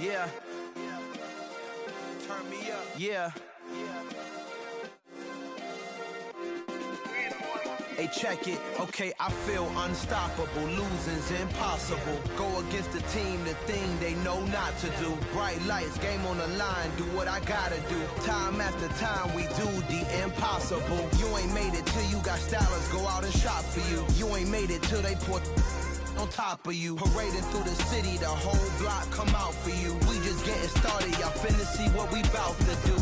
Yeah. Turn me up. Yeah. Hey, check it. Okay, I feel unstoppable. Losing's impossible. Go against the team, the thing they know not to do. Bright lights, game on the line, do what I gotta do. Time after time, we do the impossible. You ain't made it till you got stylers go out and shop for you. You ain't made it till they put on top of you. Parading through the city, the whole block come out for you. We just getting started, y'all finna see what we bout to do.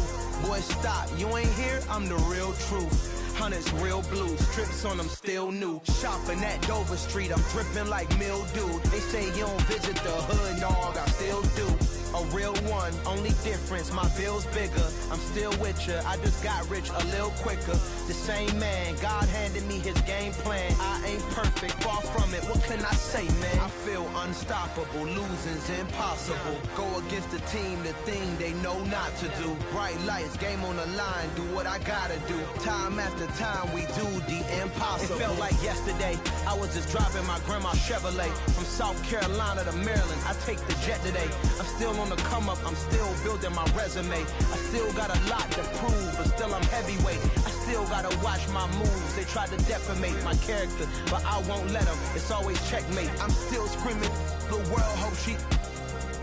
Boy, stop, you ain't here, I'm the real truth. Hunters, real blues, strips on them still new. Shopping at Dover Street, I'm dripping like mildew. They say you don't visit the hood, dog, I still do. A real one, only difference, my bill's bigger. I'm still with ya, I just got rich a little quicker. The same man, God handed me his game plan. I ain't perfect, far from it, what can I say, man? I feel unstoppable, losing's impossible. Go against the team, the thing they know not to do. Bright lights, game on the line, do what I gotta do. Time after time, we do the impossible. It felt like yesterday, I was just driving my grandma's Chevrolet. From South Carolina to Maryland, I take the jet today. I'm still on the come up, I'm still building my resume. I still got a lot to prove, but still I'm heavyweight. I still gotta watch my moves. They tried to defamate my character, but I won't let them. It's always checkmate. I'm still screaming, the world hope she.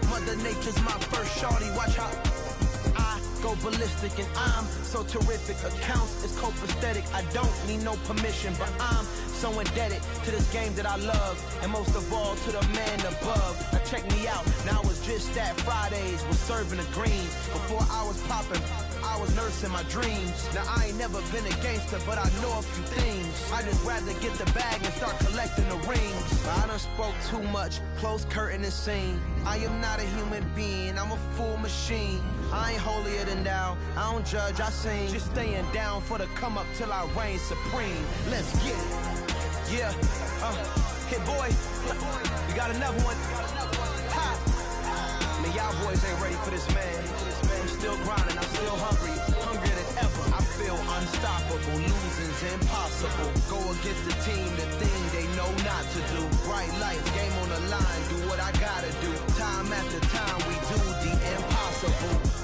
Mother Nature's my first shorty. Watch how I go ballistic, and I'm so terrific. Accounts is copacetic. I don't need no permission, but I'm so indebted to this game that I love, and most of all to the man above. Now check me out, now I was just at Fridays, was serving the greens. Before I was popping, I was nursing my dreams. Now I ain't never been a gangster, but I know a few things. I just rather get the bag and start collecting the rings. I done spoke too much, close curtain and scene. I am not a human being, I'm a full machine. I ain't holier than thou, I don't judge, I sing. Just staying down for the come up till I reign supreme. Let's get it. Yeah, hit boy, we got another one. Ha! Man, y'all boys ain't ready for this, man. I'm still grinding, I'm still hungry, hungrier than ever. I feel unstoppable, losing's impossible. Go against the team, the thing they know not to do. Bright lights, game on the line, do what I gotta do. Time after time, we do the impossible.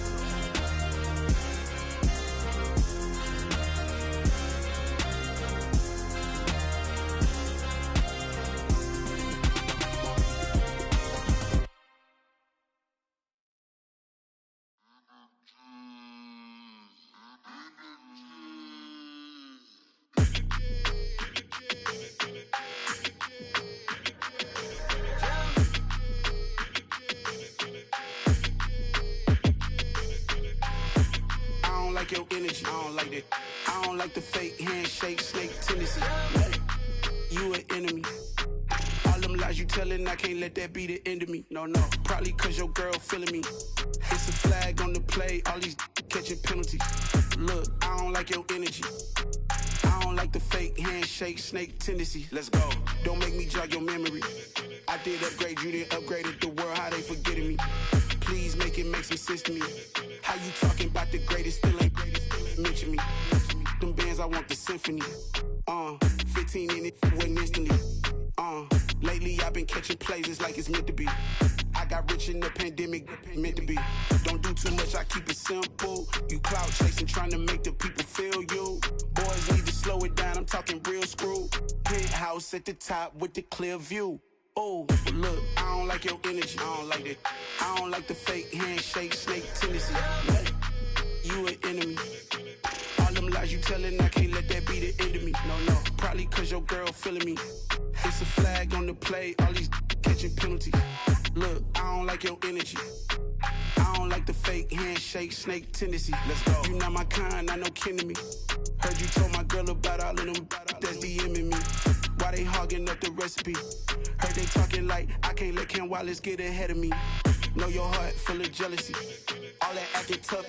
Your energy, I don't like that. I don't like the fake handshake, snake tendency. You an enemy. All them lies you telling, I can't let that be the end of me. No, probably cause your girl feeling me. It's a flag on the play, all these catching penalties. Look, I don't like your energy. I don't like the fake handshake, snake tendency. Let's go. Don't make me jog your memory. I did upgrade, you didn't upgrade it. The world, how they forgetting me. Please make it make some sense to me. How you talking about the greatest, still ain't greatest, mention me. Them bands, I want the symphony. 15 in it, wasn't instantly. Lately I've been catching plays, it's like it's meant to be. I got rich in the pandemic, meant to be. Don't do too much, I keep it simple. You clout chasing, trying to make the people feel you. Boys need to slow it down, I'm talking real screw. Penthouse at the top with the clear view. Oh, look, I don't like your energy, I don't like that. I don't like the fake handshake, snake tendency. You an enemy. All them lies you telling, I can't let that be the end of me. No, probably cause your girl feeling me. It's a flag on the play, all these catching penalties. Look, I don't like your energy. I don't like the fake handshake, snake tendency. Let's go. You not my kind, not no kin to me. Heard you told my girl about all of them that's DMing me. Why they hogging up the recipe? Heard they talking like I can't let Ken Wallace get ahead of me. Know your heart full of jealousy. All that acting tough.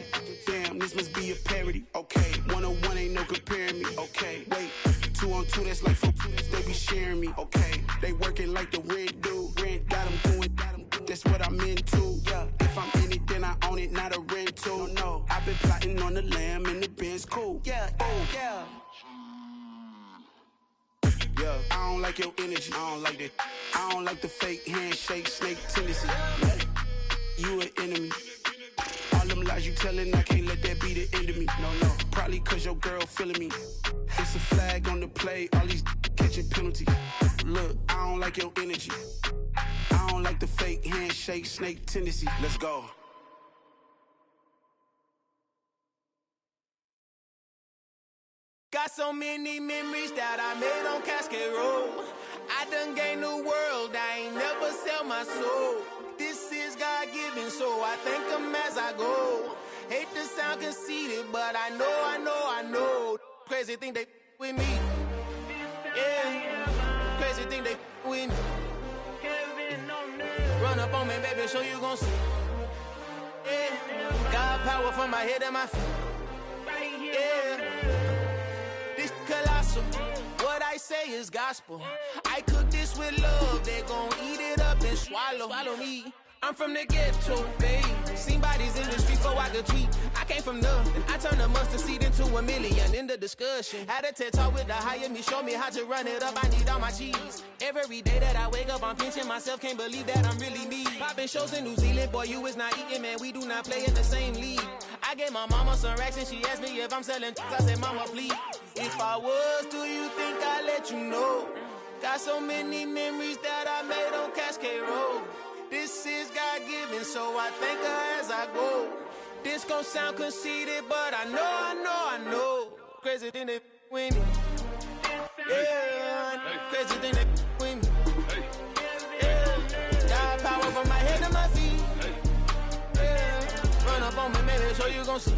Damn, this must be a parody. Okay, 101 ain't no comparing me. Okay, wait, 2 on 2 that's like 4. They be sharing me. Okay, they working like the red dude. Rent got them doing. That's what I'm into. Yeah, if I'm in it, then I own it, not a rental. No, I've been plotting on the lamb and the Benz cool. Yeah, yeah. Yeah, I don't like your energy, I don't like that. I don't like the fake handshake, snake tendency. you an enemy. All them lies you telling, I can't let that be the end of me. No, no, probably cause your girl feeling me. It's a flag on the play, all these catching penalties. Look, I don't like your energy. I don't like the fake handshake, snake tendency. Let's go. Got so many memories that I made on Cascade Road. I done gained the world, I ain't never sell my soul. This is God-given, so I thank him as I go. Hate to sound conceited, but I know. Crazy thing they with me. Yeah, crazy thing they with me. Run up on me, baby, so you gon' see. Yeah, God power from my head and my feet. Yeah, this colossal. What I say is gospel. I cook this with love, they gon' eat it up and swallow me. I'm from the ghetto, babe. Seen bodies in the street before I could tweet. I came from nothing. I turned a mustard seed into a million in the discussion. Had a TED talk with the higher me, show me how to run it up. I need all my cheese. Every day that I wake up, I'm pinching myself. Can't believe that I'm really me. Popping shows in New Zealand, boy, you is not eating, man. We do not play in the same league. I gave my mama some racks and she asked me if I'm selling. I said, mama, please. If I was, do you think I'd let you know? Got so many memories that I made on Cascade Road. This is God-given, so I thank her as I go. This gon' sound conceited, but I know. Crazy thing they with me. Yeah, crazy thing they with me. Yeah, got power from my head to my feet. Yeah, run up on me, maybe, so you gon' see.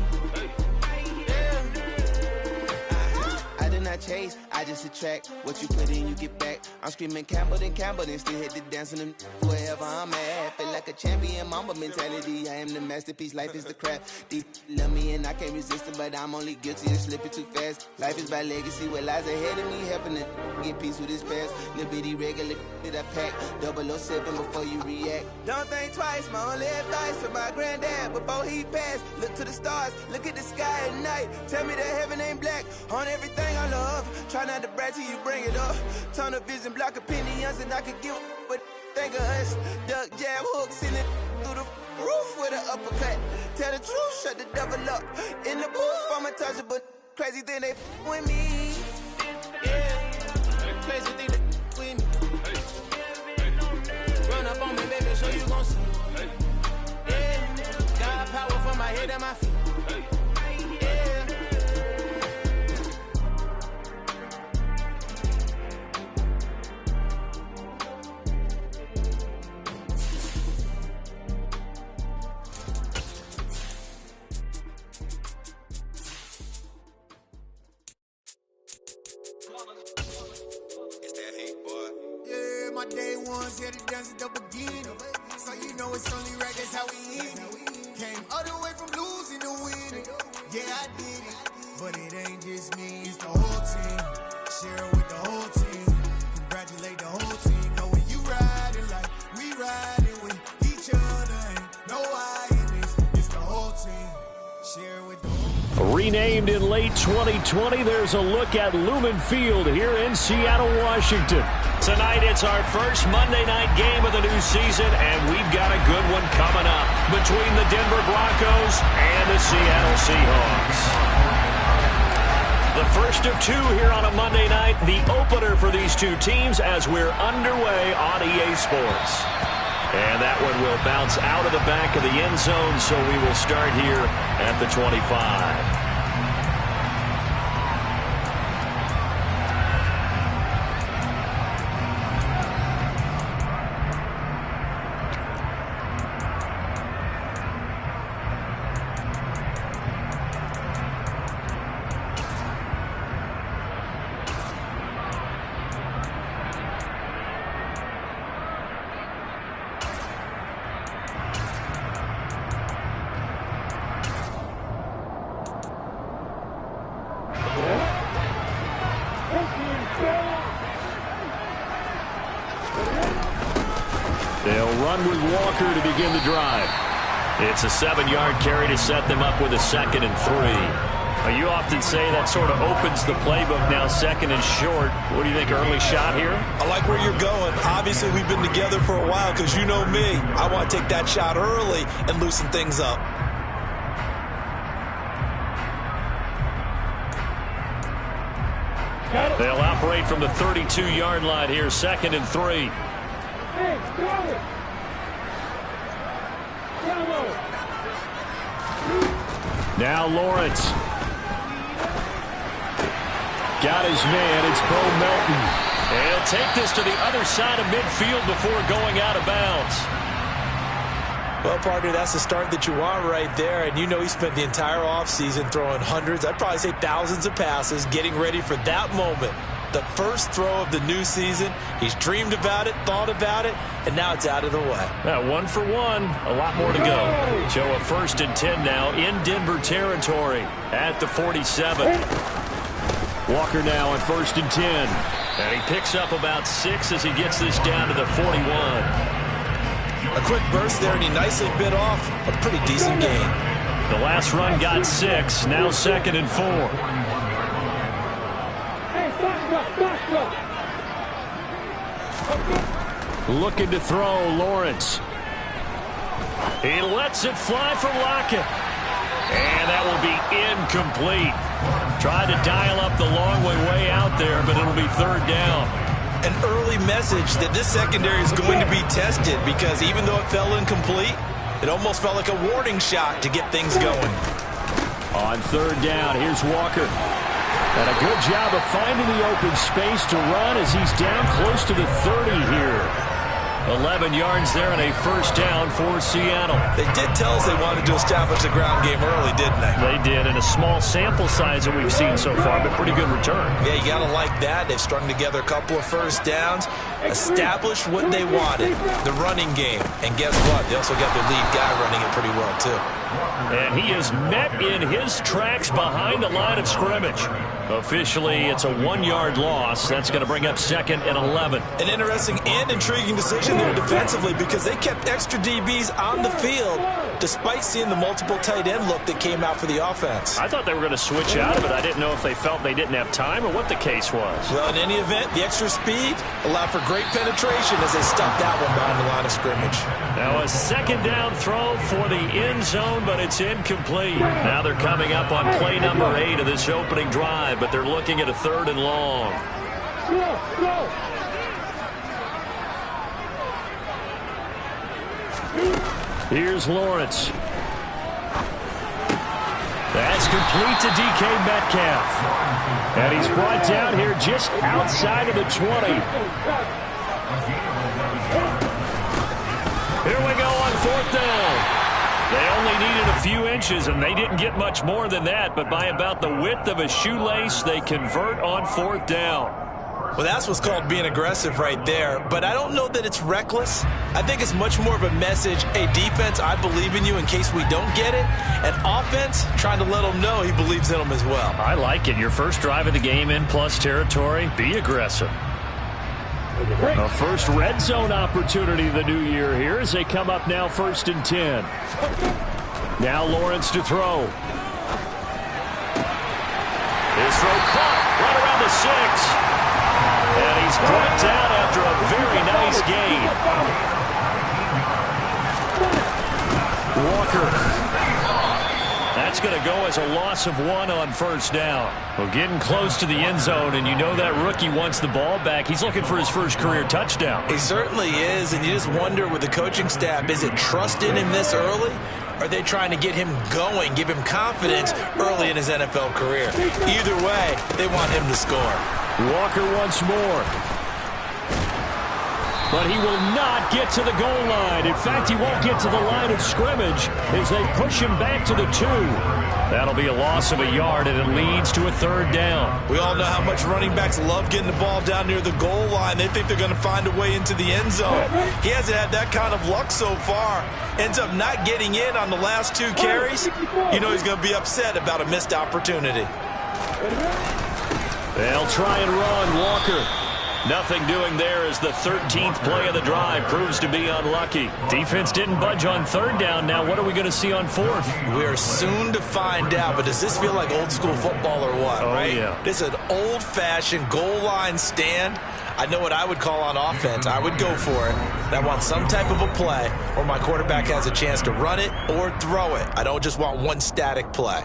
I did not chase, I just attract. What you put in, you get back. I'm screaming Campbell, then still hit the dance and them wherever I'm at. Feel like a champion, mamba mentality. I am the masterpiece, life is the crap. Deep love me and I can't resist it, but I'm only guilty of slipping too fast. Life is by legacy, what lies ahead of me, helping to get peace with his past. Little bitty regular that I pack, 007 before you react. Don't think twice, my only advice for my granddad before he passed. Look to the stars, look at the sky at night. Tell me that heaven ain't black on everything I love. Try not to brag till you bring it up. Tunnel vision, block opinions, and I could give but think of us. Duck jab hooks in it through the roof with an uppercut. Tell the truth, shut the devil up. In the booth, I'm untouchable. Crazy thing they with me. Yeah, crazy thing they with me. Run up on me, baby, so you gon' see. Yeah, got power from my head and my feet. My day ones here to dance at the beginning. So you know it's only right, that's how we end it. Came all the way from losing to winning. Yeah, I did it. But it ain't just me, it's the whole team. Share it with the whole team. Congratulate the whole team. Know when you riding like we riding with each other. Ain't no I in this, it's the whole team. Share it with the whole team. Renamed in late 2020, there's a look at Lumen Field here in Seattle, Washington. Tonight, it's our first Monday night game of the new season, and we've got a good one coming up between the Denver Broncos and the Seattle Seahawks. The first of two here on a Monday night, the opener for these two teams as we're underway on EA Sports. And that one will bounce out of the back of the end zone, so we will start here at the 25. They'll run with Walker to begin the drive. It's a 7-yard carry to set them up with a 2nd and 3. Well, you often say that sort of opens the playbook now, second and short. What do you think, early shot here? I like where you're going. Obviously, we've been together for a while because you know me. I want to take that shot early and loosen things up. They'll operate from the 32-yard line here, second and 3. Now Lawrence. Got his man. It's Bo Melton. And he'll take this to the other side of midfield before going out of bounds. Well, partner, that's the start that you want right there. And you know he spent the entire offseason throwing hundreds, I'd probably say thousands of passes, getting ready for that moment. The first throw of the new season. He's dreamed about it, thought about it, and now it's out of the way. Now, 1 for 1. A lot more to go. Joe, a 1st and 10 now in Denver territory at the 47. Walker now on 1st and 10. And he picks up about 6 as he gets this down to the 41. A quick burst there, and he nicely bit off a pretty decent gain. The last run got 6. Now 2nd and 4. Looking to throw, Lawrence. He lets it fly for Lockett. And that will be incomplete. Tried to dial up the long way out there, but it'll be 3rd down. An early message that this secondary is going to be tested because even though it fell incomplete, it almost felt like a warning shot to get things going. On 3rd down, here's Walker. And a good job of finding the open space to run as he's down close to the 30 here. 11 yards there and a 1st down for Seattle. They did tell us they wanted to establish the ground game early, didn't they? They did, in a small sample size that we've seen so far, but pretty good return. Yeah, you got to like that. They've strung together a couple of 1st downs, established what they wanted, the running game. And guess what? They also got their lead guy running it pretty well, too. And he is met in his tracks behind the line of scrimmage. Officially, it's a 1-yard loss. That's going to bring up 2nd and 11. An interesting and intriguing decision there defensively because they kept extra DBs on the field despite seeing the multiple tight end look that came out for the offense. I thought they were going to switch out of it. I didn't know if they felt they didn't have time or what the case was. Well, in any event, the extra speed allowed for great penetration as they stuffed that one behind the line of scrimmage. Now a 2nd down throw for the end zone, but it's incomplete. Now they're coming up on play number 8 of this opening drive, but they're looking at a 3rd and long. Here's Lawrence. That's complete to DK Metcalf. And he's brought down here just outside of the 20. Here we go on 4th down. They only needed a few inches, and they didn't get much more than that. But by about the width of a shoelace, they convert on 4th down. Well, that's what's called being aggressive right there. But I don't know that it's reckless. I think it's much more of a message, hey, defense, I believe in you in case we don't get it. And offense, trying to let them know he believes in them as well. I like it. Your first drive of the game in plus territory, be aggressive. A first red zone opportunity the new year here as they come up now 1st and 10. Now Lawrence to throw. His throw caught right around the 6. And he's brought down after a very nice gain. Walker. That's going to go as a loss of 1 on 1st down. Well, getting close to the end zone, and you know that rookie wants the ball back. He's looking for his first career touchdown. He certainly is, and you just wonder with the coaching staff, is it trust in him this early? Or are they trying to get him going, give him confidence early in his NFL career? Either way, they want him to score. Walker once more. But he will not get to the goal line. In fact, he won't get to the line of scrimmage as they push him back to the 2. That'll be a loss of a yard, and it leads to a 3rd down. We all know how much running backs love getting the ball down near the goal line. They think they're going to find a way into the end zone. He hasn't had that kind of luck so far. Ends up not getting in on the last 2 carries. You know he's going to be upset about a missed opportunity. They'll try and run. Walker. Nothing doing there as the 13th play of the drive proves to be unlucky. Defense didn't budge on third down. Now what are we going to see on fourth? We are soon to find out, but does this feel like old school football or what, right? Yeah. This is an old-fashioned goal line stand. I know what I would call on offense. I would go for it. I want some type of a play where my quarterback has a chance to run it or throw it. I don't just want one static play.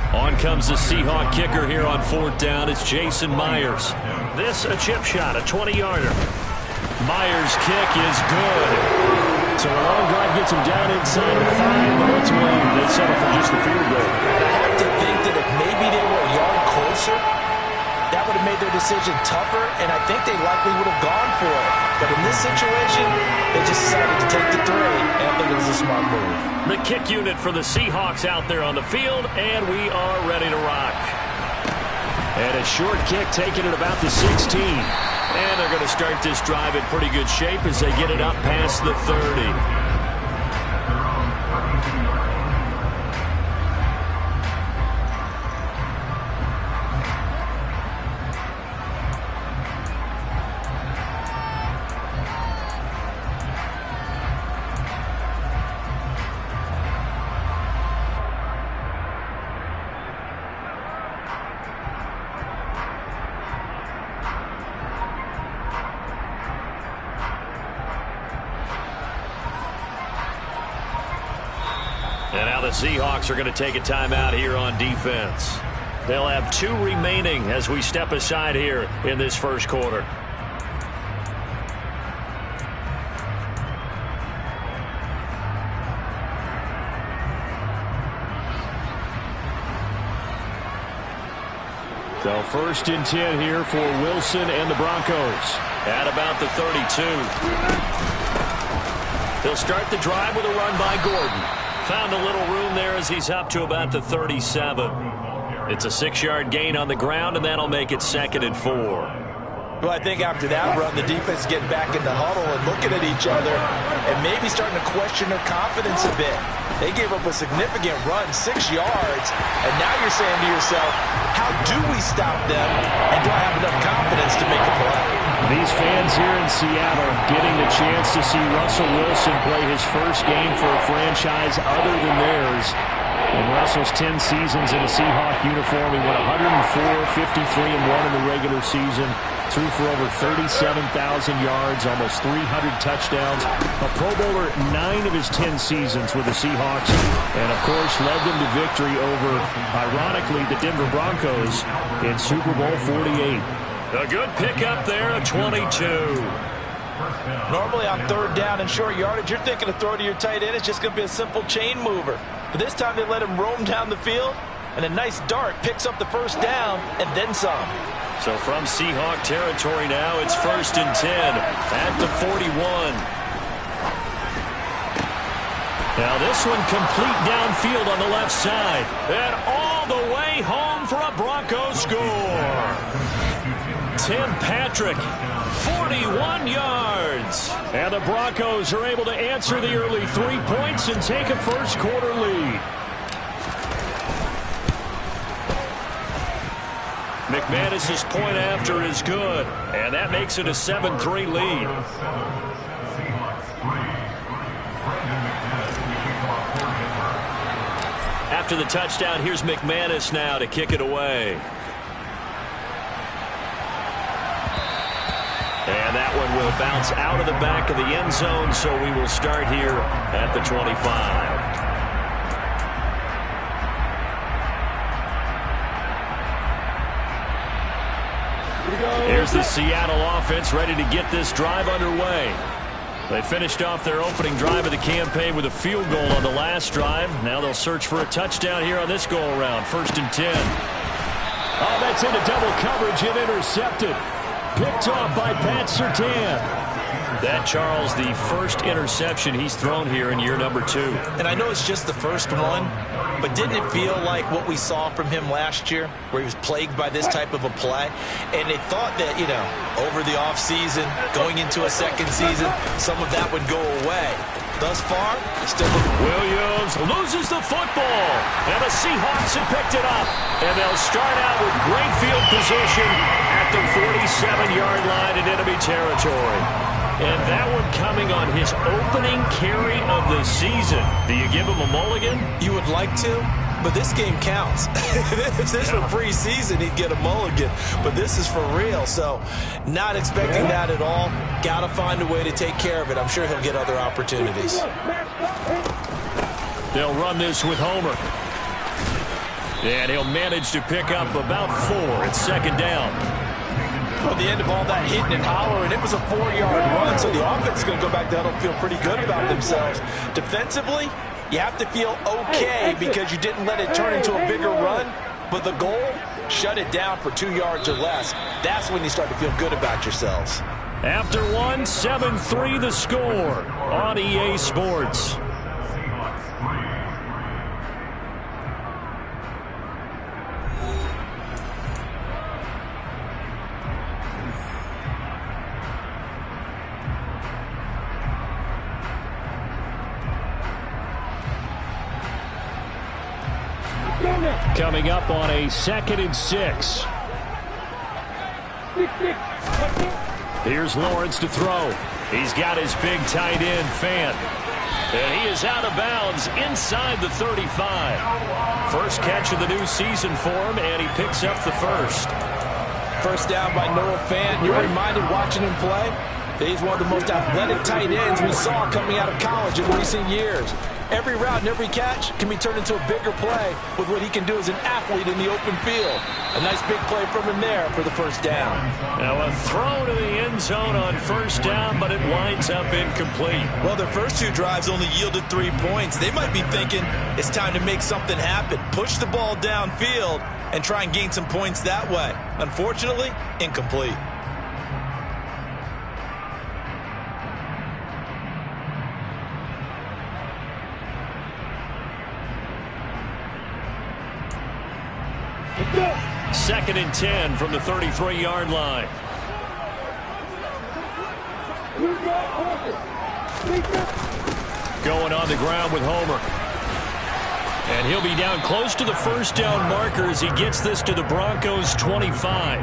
On comes the Seahawk kicker here on fourth down. It's Jason Myers. This a chip shot, a 20-yarder. Myers' kick is good. So a long drive gets him down inside the 5, but ultimately they settle for just the field goal. I have to think that if maybe they were a yard closer, that would have made their decision tougher, and I think they likely would have gone for it. But in this situation, they just decided to take the 3, and I think it was a smart move. The kick unit for the Seahawks out there on the field, and we are ready to rock. And a short kick taken at about the 16. And they're going to start this drive in pretty good shape as they get it up past the 30. And now the Seahawks are going to take a timeout here on defense. They'll have 2 remaining as we step aside here in this first quarter. So first and 10 here for Wilson and the Broncos at about the 32. They'll start the drive with a run by Gordon. Found a little room there as he's up to about the 37. It's a 6-yard gain on the ground, and that'll make it 2nd and 4. Well, I think after that run, the defense getting back in the huddle and looking at each other and maybe starting to question their confidence a bit. They gave up a significant run, 6 yards, and now you're saying to yourself, how do we stop them, and do I have enough confidence to make a play? These fans here in Seattle getting the chance to see Russell Wilson play his first game for a franchise other than theirs. In Russell's 10 seasons in a Seahawk uniform, he went 104, 53-1 in the regular season, threw for over 37,000 yards, almost 300 touchdowns, a Pro Bowler 9 of his 10 seasons with the Seahawks, and of course led them to victory over, ironically, the Denver Broncos in Super Bowl 48. A good pickup there, a 22. Normally on third down and short yardage, you're thinking to throw to your tight end. It's just going to be a simple chain mover. But this time they let him roam down the field, and a nice dart picks up the first down and then some. So from Seahawk territory now, it's 1st and 10 at the 41. Now this one complete downfield on the left side. And all the way home for a Broncos score. Tim Patrick, 41 yards. And the Broncos are able to answer the early 3 points and take a first quarter lead. McManus's point after is good, and that makes it a 7-3 lead. After the touchdown, here's McManus now to kick it away. And that one will bounce out of the back of the end zone, so we will start here at the 25. Here's the Seattle offense ready to get this drive underway. They finished off their opening drive of the campaign with a field goal on the last drive. Now they'll search for a touchdown here on this go-around. 1st and 10. Oh, that's into double coverage and intercepted. Picked off by Pat Surtain. That, Charles, the first interception he's thrown here in year number 2. And I know it's just the first one, but didn't it feel like what we saw from him last year, where he was plagued by this type of a play? And they thought that, over the offseason, going into a second season, some of that would go away. Thus far, still Williams loses the football, and the Seahawks have picked it up. And they'll start out with great field position at the 47-yard line in enemy territory. And that one coming on his opening carry of the season. Do you give him a mulligan? You would like to, but this game counts. If this were preseason, he'd get a mulligan. But this is for real, so not expecting that at all. Got to find a way to take care of it. I'm sure he'll get other opportunities. They'll run this with Homer. And he'll manage to pick up about 4 at second down. Well, the end of all that hitting and hollering, it was a 4-yard run, so the offense is going to go back down and feel pretty good about themselves. Defensively, you have to feel okay because you didn't let it turn into a bigger run, but the goal, shut it down for 2 yards or less. That's when you start to feel good about yourselves. After 1, 7-3 the score on EA Sports. Coming up on a 2nd and 6. Here's Lawrence to throw. He's got his big tight end, Fant. And he is out of bounds inside the 35. First catch of the new season for him, and he picks up the first. First down by Noah Fant. You're reminded watching him play that he's one of the most athletic tight ends we saw coming out of college in recent years. Every route and every catch can be turned into a bigger play with what he can do as an athlete in the open field. A nice big play from him there for the first down. Now a throw to the end zone on first down, but it winds up incomplete. Well, their first 2 drives only yielded 3 points. They might be thinking it's time to make something happen. Push the ball downfield and try and gain some points that way. Unfortunately, incomplete. Second and 10 from the 33-yard line. Going on the ground with Homer. And he'll be down close to the first down marker as he gets this to the Broncos' 25.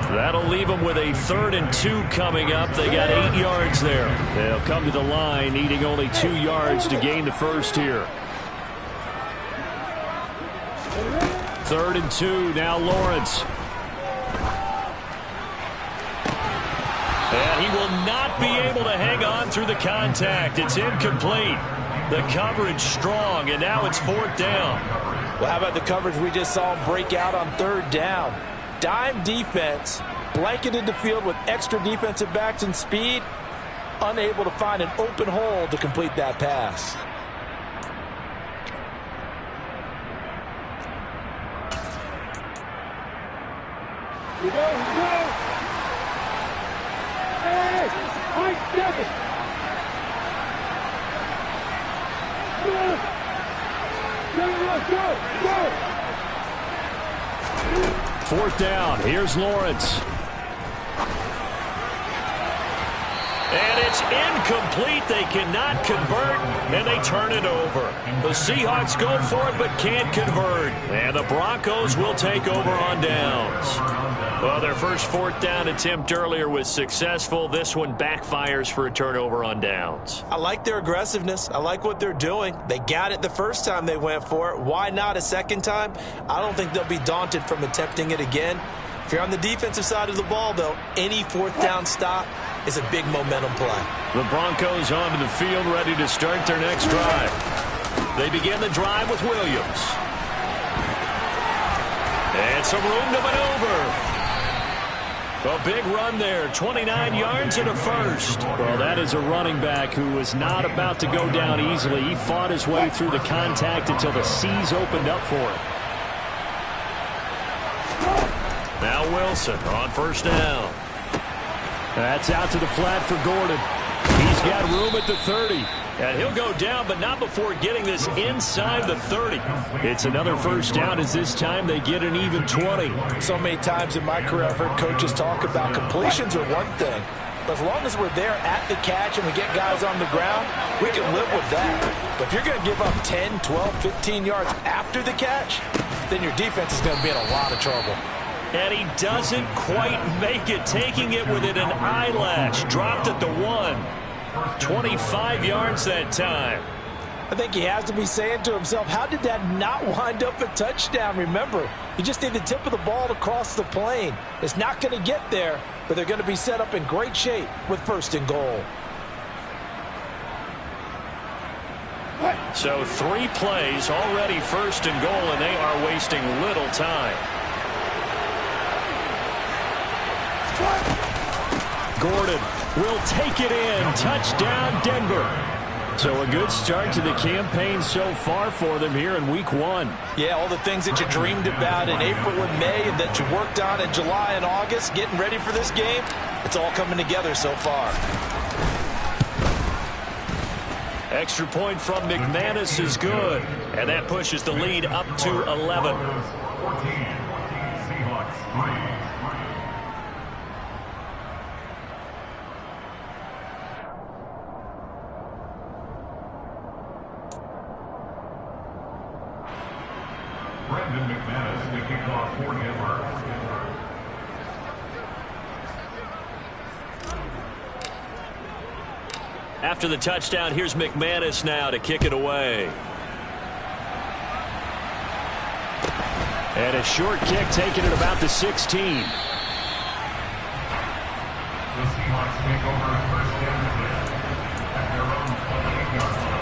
That'll leave them with a 3rd and 2 coming up. They got 8 yards there. They'll come to the line needing only 2 yards to gain the first here. 3rd and 2, now Lawrence. And he will not be able to hang on through the contact. It's incomplete. The coverage strong, and now it's 4th down. Well, how about the coverage we just saw break out on 3rd down? Dime defense, blanketed the field with extra defensive backs and speed, unable to find an open hole to complete that pass. We go. Hey, I step it. Go. 4th down. Here's Lawrence. And it's incomplete. They cannot convert, and they turn it over. The Seahawks go for it, but can't convert. And the Broncos will take over on downs. Well, their first 4th down attempt earlier was successful. This one backfires for a turnover on downs. I like their aggressiveness. I like what they're doing. They got it the first time they went for it. Why not a second time? I don't think they'll be daunted from attempting it again. If you're on the defensive side of the ball, though, any 4th down stop is a big momentum play. The Broncos onto the field, ready to start their next drive. They begin the drive with Williams. And some room to maneuver. A big run there, 29 yards and a first. Well, that is a running back who was not about to go down easily. He fought his way through the contact until the seas opened up for him. Now Wilson on first down. That's out to the flat for Gordon. He's got room at the 30. And he'll go down, but not before getting this inside the 30. It's another first down as this time they get an even 20. So many times in my career I've heard coaches talk about completions are one thing. But as long as we're there at the catch and we get guys on the ground, we can live with that. But if you're going to give up 10, 12, 15 yards after the catch, then your defense is going to be in a lot of trouble. And he doesn't quite make it, taking it within an eyelash. Dropped at the 1. 25 yards that time. I think he has to be saying to himself, how did that not wind up a touchdown? Remember, you just need the tip of the ball to cross the plane. It's not going to get there, but they're going to be set up in great shape with 1st and goal. So 3 plays already 1st and goal, and they are wasting little time. Gordon will take it in. Touchdown, Denver. So a good start to the campaign so far for them here in week 1. Yeah, all the things that you dreamed about in April and May and that you worked on in July and August, getting ready for this game, it's all coming together so far. Extra point from McManus is good. And that pushes the lead up to 11. Seahawks 3. McManus, the kickoff for Denver. After the touchdown, here's McManus now to kick it away. And a short kick taken at about the 16. The Seahawks take over 1st down at their own 28-yard line.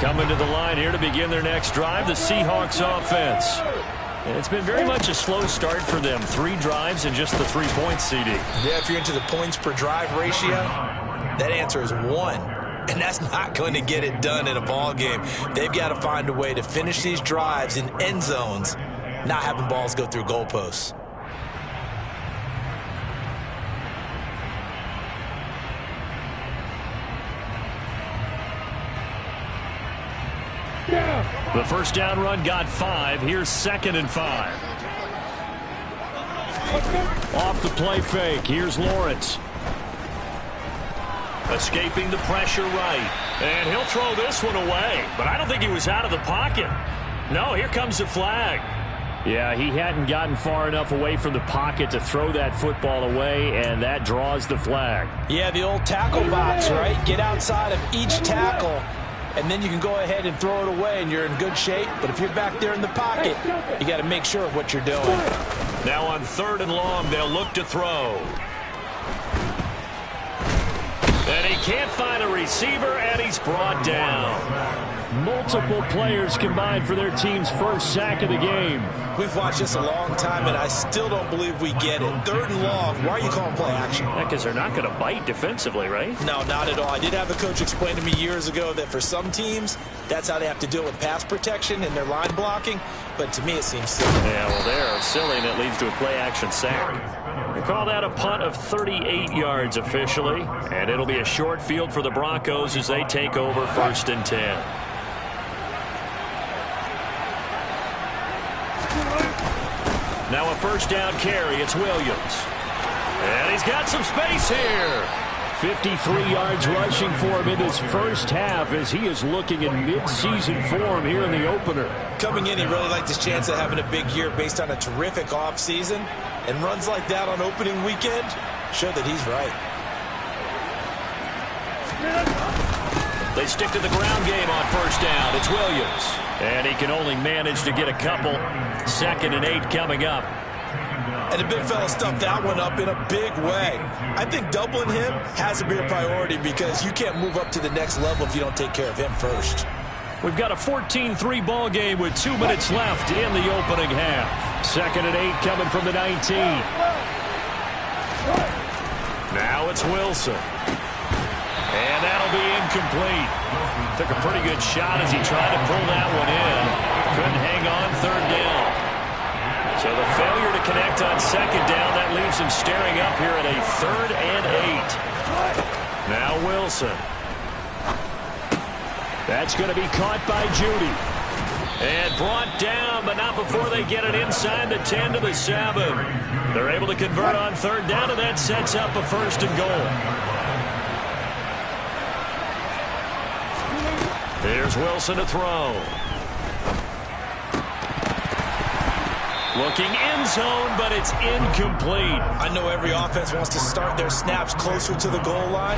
Coming to the line here to begin their next drive, the Seahawks offense. And it's been very much a slow start for them. 3 drives and just the 3 points, CD. Yeah, if you're into the points per drive ratio, that answer is 1. And that's not going to get it done in a ball game. They've got to find a way to finish these drives in end zones, not having balls go through goalposts. The first down run got 5. Here's 2nd and 5. Off the play fake. Here's Lawrence. Escaping the pressure right. And he'll throw this one away. But I don't think he was out of the pocket. No, here comes the flag. Yeah, he hadn't gotten far enough away from the pocket to throw that football away, and that draws the flag. Yeah, the old tackle box, right? Get outside of each tackle, and then you can go ahead and throw it away, and you're in good shape. But if you're back there in the pocket, you got to make sure of what you're doing. Now on 3rd and long, they'll look to throw. And he can't find a receiver, and he's brought down. Multiple players combined for their team's first sack of the game. We've watched this a long time, and I still don't believe we get it. 3rd and long, why are you calling play action? Yeah, because they're not going to bite defensively, right? No, not at all. I did have a coach explain to me years ago that for some teams, that's how they have to deal with pass protection and their line blocking. But to me, it seems silly. Yeah, well, they're silly, and it leads to a play-action sack. They call that a punt of 38 yards officially, and it'll be a short field for the Broncos as they take over 1st and 10. Now a first down carry. It's Williams. And he's got some space here. 53 yards rushing for him in this first half as he is looking in mid-season form here in the opener. Coming in, he really liked his chance of having a big year based on a terrific offseason. And runs like that on opening weekend show that he's right. They stick to the ground game on first down. It's Williams. And he can only manage to get a couple. 2nd and 8 coming up. And the big fella stuffed that one up in a big way. I think doubling him has to be a priority because you can't move up to the next level if you don't take care of him first. We've got a 14-3 ball game with 2 minutes left in the opening half. 2nd and 8 coming from the 19. Now it's Wilson. And that'll be incomplete. Took a pretty good shot as he tried to pull that one in. Couldn't hang on third down. So the failure to connect on second down, that leaves him staring up here at a 3rd and 8. Now Wilson. That's going to be caught by Judy. And brought down, but not before they get it inside the 10 to the 7. They're able to convert on third down, and that sets up a 1st and goal. Here's Wilson to throw. Looking end zone, but it's incomplete. I know every offense wants to start their snaps closer to the goal line,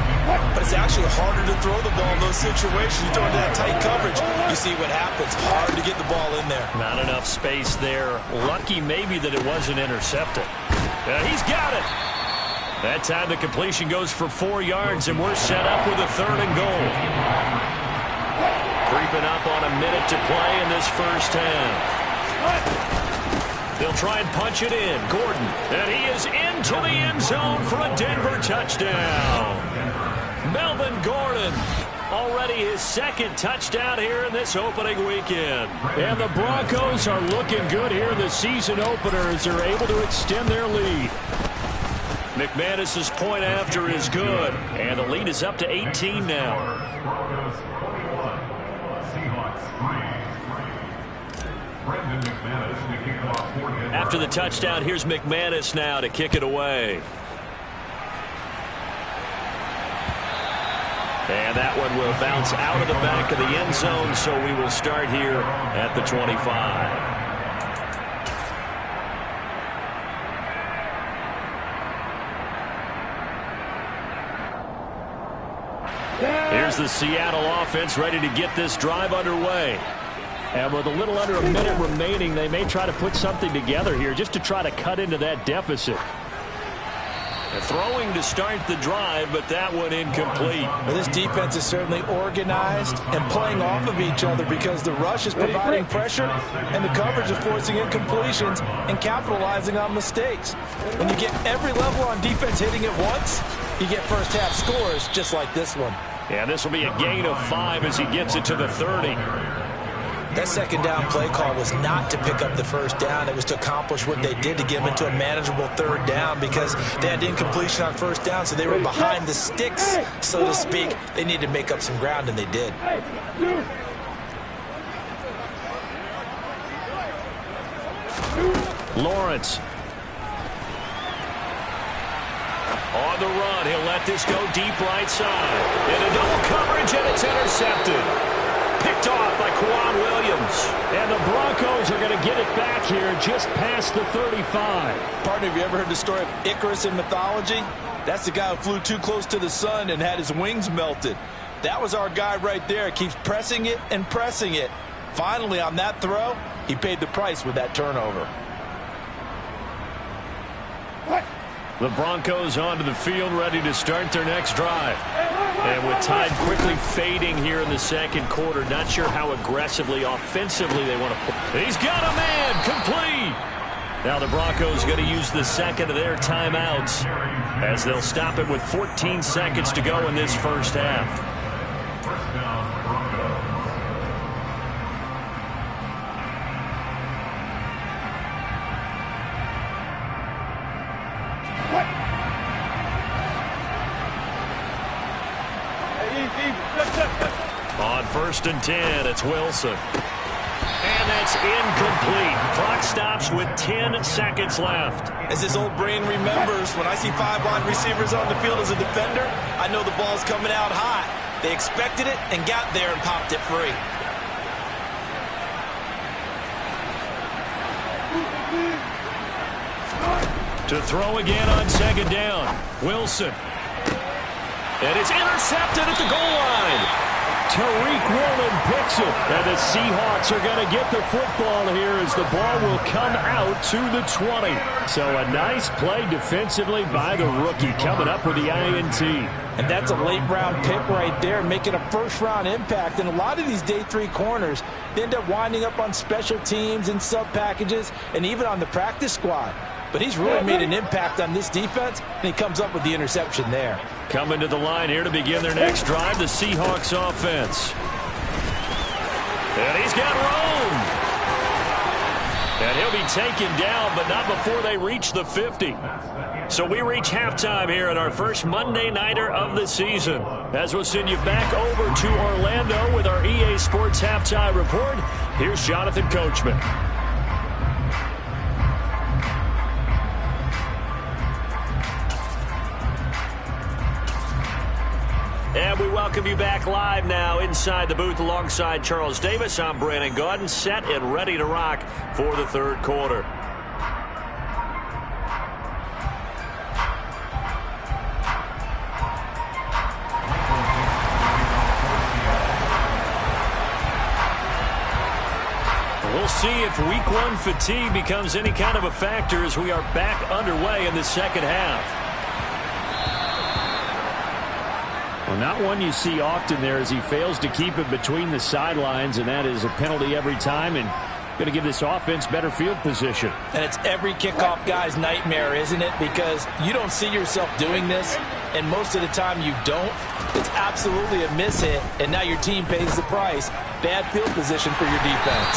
but it's actually harder to throw the ball in those situations. You throw into that tight coverage, you see what happens. Hard to get the ball in there. Not enough space there. Lucky maybe that it wasn't intercepted. He's got it. That time the completion goes for 4 yards, and we're set up with a 3rd and goal. Creeping up on a minute to play in this first half. They'll try and punch it in. Gordon. And he is into the end zone for a Denver touchdown. Melvin Gordon. Already his 2nd touchdown here in this opening weekend. And the Broncos are looking good here in the season opener as they're able to extend their lead. McManus's point after is good. And the lead is up to 18 now. Broncos 21, Seahawks 3. After the touchdown, here's McManus now to kick it away. And that one will bounce out of the back of the end zone, so we will start here at the 25. Here's the Seattle offense ready to get this drive underway. And with a little under a minute remaining, they may try to put something together here just to try to cut into that deficit. Throwing to start the drive, but that one incomplete. Well, this defense is certainly organized and playing off of each other because the rush is providing pressure and the coverage is forcing incompletions and capitalizing on mistakes. When you get every level on defense hitting at once, you get first half scores just like this one. Yeah, this will be a gain of 5 as he gets it to the 30. That second down play call was not to pick up the first down. It was to accomplish what they did to get them into a manageable 3rd down because they had incompletion on first down, so they were behind the sticks, so to speak. They needed to make up some ground, and they did. Lawrence. On the run, he'll let this go deep right side. In a double coverage, and it's intercepted. Picked off by Quan Williams. And the Broncos are going to get it back here just past the 35. Partner, have you ever heard the story of Icarus in mythology? That's the guy who flew too close to the sun and had his wings melted. That was our guy right there. Keeps pressing it and pressing it. Finally, on that throw, he paid the price with that turnover. The Broncos onto the field, ready to start their next drive. And with time quickly fading here in the second quarter, not sure how aggressively, offensively they want to play. He's got a man, complete. Now the Broncos going to use the second of their timeouts as they'll stop it with 14 seconds to go in this first half. First down, Broncos. On 1st and 10, it's Wilson. And that's incomplete. Clock stops with 10 seconds left. As his old brain remembers, when I see 5 wide receivers on the field as a defender, I know the ball's coming out hot. They expected it and got there and popped it free. To throw again on second down. Wilson. And it's intercepted at the goal line. Tariq Woolen picks it. And the Seahawks are going to get the football here as the ball will come out to the 20. So a nice play defensively by the rookie coming up with the INT. And that's a late-round pick right there, making a first-round impact. And a lot of these day 3 corners, they end up winding up on special teams and sub-packages and even on the practice squad. But he's really made an impact on this defense, and he comes up with the interception there. Coming to the line here to begin their next drive, the Seahawks offense. And he's got room. And he'll be taken down, but not before they reach the 50. So we reach halftime here at our first Monday Nighter of the season. As we'll send you back over to Orlando with our EA Sports Halftime Report, here's Jonathan Coachman. And we welcome you back live now inside the booth alongside Charles Davis. I'm Brandon Gaudin, set and ready to rock for the third quarter. We'll see if week one fatigue becomes any kind of a factor as we are back underway in the second half. Well, not one you see often there as he fails to keep it between the sidelines, and that is a penalty every time, and going to give this offense better field position. And it's every kickoff guy's nightmare, isn't it? Because you don't see yourself doing this, and most of the time you don't. It's absolutely a mishit, and now your team pays the price. Bad field position for your defense.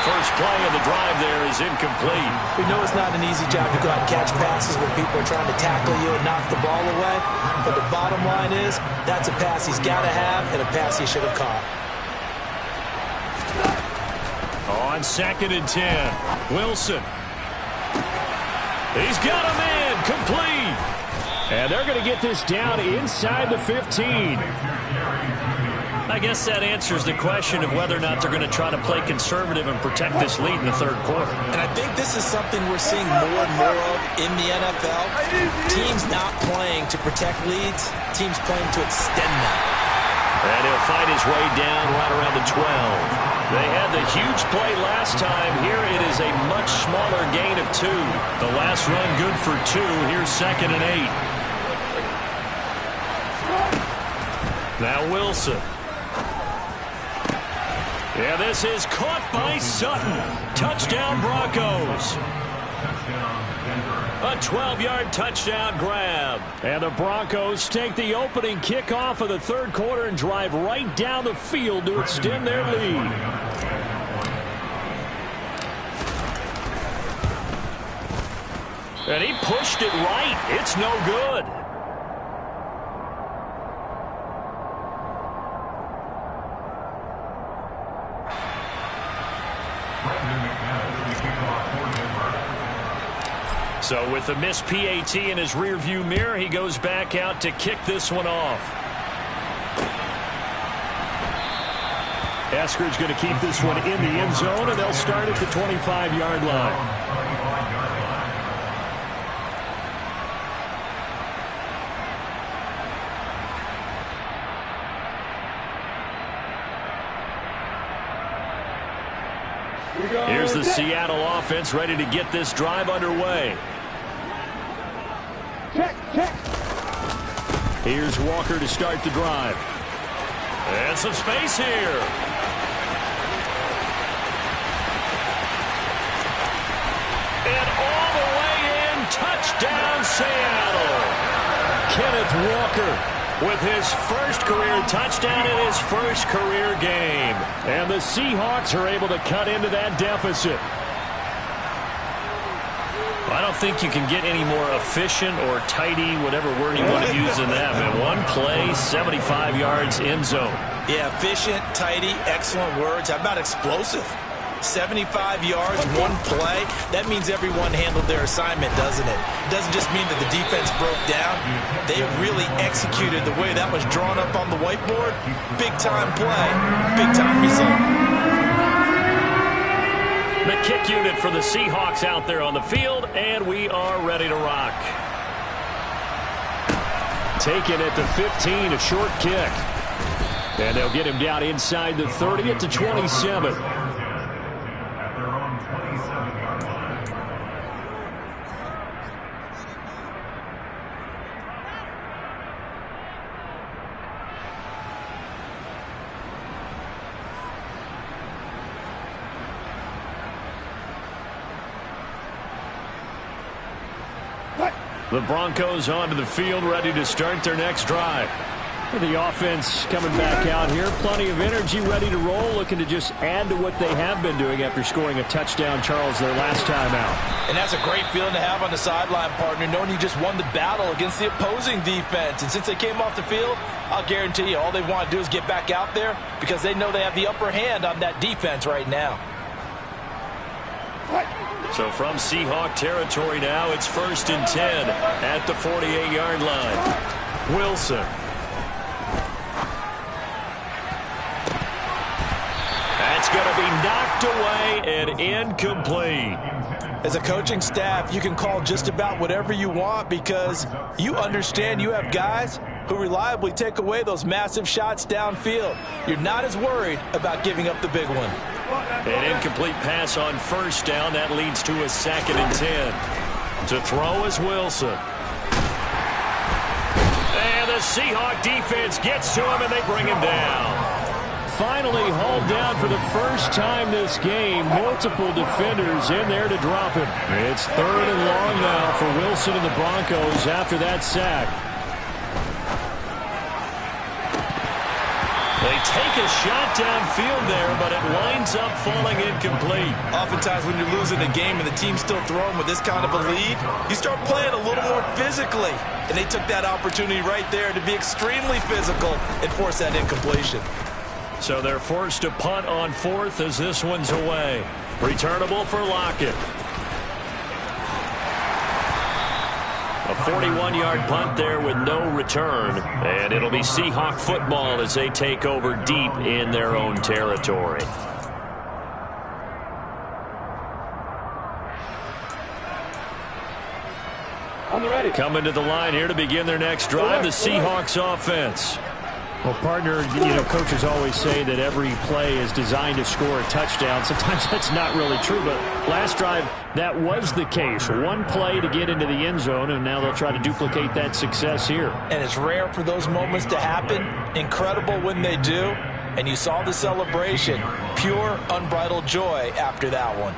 First play of the drive there is incomplete. We know it's not an easy job to go out and catch passes when people are trying to tackle you and knock the ball away. But the bottom line is, that's a pass he's got to have and a pass he should have caught. On 2nd and 10, Wilson. He's got a man, complete. And they're going to get this down inside the 15. I guess that answers the question of whether or not they're going to try to play conservative and protect this lead in the third quarter. And I think this is something we're seeing more and more of in the NFL. Teams not playing to protect leads, teams playing to extend them. And he'll fight his way down right around the 12. They had the huge play last time. Here it is a much smaller gain of 2. The last run good for 2. Here's 2nd and 8. Now Wilson. Yeah, this is caught by Sutton. Touchdown Broncos. A 12-yard touchdown grab. And the Broncos take the opening kickoff of the third quarter and drive right down the field to extend their lead. And he pushed it right. It's no good. So with the missed PAT in his rearview mirror, he goes back out to kick this one off. Esker's going to keep this one in the end zone, and they'll start at the 25-yard line. Here's the Seattle offense ready to get this drive underway. Check. Here's Walker to start the drive. And some space here. And all the way in, touchdown Seattle. Kenneth Walker with his first career touchdown in his first career game. And the Seahawks are able to cut into that deficit. I don't think you can get any more efficient or tidy, whatever word you want to use in that. Man, one play, 75 yards, end zone. Yeah, efficient, tidy, excellent words. How about explosive? 75 yards, one play. That means everyone handled their assignment, doesn't it? Doesn't just mean that the defense broke down. They really executed the way that was drawn up on the whiteboard. Big-time play, big-time result. The kick unit for the Seahawks out there on the field, and we are ready to rock. Taken at the 15, a short kick. And they'll get him down inside the 30 at the 27. The Broncos onto the field, ready to start their next drive. The offense coming back out here. Plenty of energy, ready to roll, looking to just add to what they have been doing after scoring a touchdown, Charles, their last time out. And that's a great feeling to have on the sideline, partner, knowing you just won the battle against the opposing defense. And since they came off the field, I'll guarantee you all they want to do is get back out there because they know they have the upper hand on that defense right now. So from Seahawk territory now, it's 1st and 10 at the 48-yard line. Wilson. That's going to be knocked away and incomplete. As a coaching staff, you can call just about whatever you want because you understand you have guys who reliably take away those massive shots downfield. You're not as worried about giving up the big one. An incomplete pass on 1st down. That leads to a 2nd and 10. To throw is Wilson. And the Seahawk defense gets to him, and they bring him down. Finally hauled down for the first time this game. Multiple defenders in there to drop him. It's 3rd and long now for Wilson and the Broncos after that sack. They take a shot downfield there, but it winds up falling incomplete. Oftentimes when you're losing a game and the team's still throwing with this kind of a lead, you start playing a little more physically. And they took that opportunity right there to be extremely physical and force that incompletion. So they're forced to punt on 4th as this one's away. Returnable for Lockett. A 41-yard punt there with no return. And it'll be Seahawk football as they take over deep in their own territory. Coming to the line here to begin their next drive, the Seahawks offense. Well, partner, coaches always say that every play is designed to score a touchdown. Sometimes that's not really true, but last drive, that was the case. One play to get into the end zone, and now they'll try to duplicate that success here. And it's rare for those moments to happen. Incredible when they do. And you saw the celebration. Pure, unbridled joy after that one.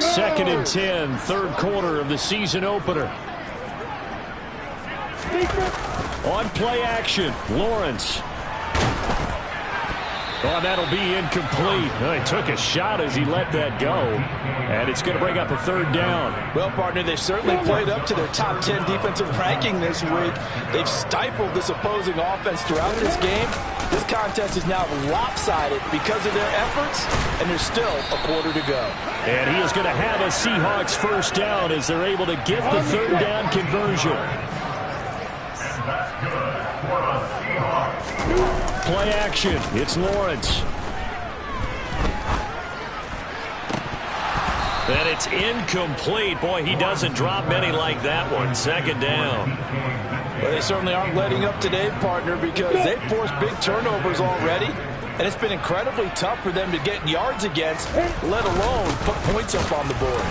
2nd and 10, 3rd quarter of the season opener. On play action, Lawrence. Oh, that'll be incomplete. Well, he took a shot as he let that go. And it's going to bring up a 3rd down. Well, partner, they've certainly played up to their top 10 defensive ranking this week. They've stifled this opposing offense throughout this game. This contest is now lopsided because of their efforts, and there's still a quarter to go. And he is going to have a Seahawks 1st down as they're able to get the 3rd down conversion. Play action. It's Lawrence. And it's incomplete. Boy, he doesn't drop many like that one. 2nd down. Well, they certainly aren't letting up today, partner, because they've forced big turnovers already. And it's been incredibly tough for them to get yards against, let alone put points up on the board.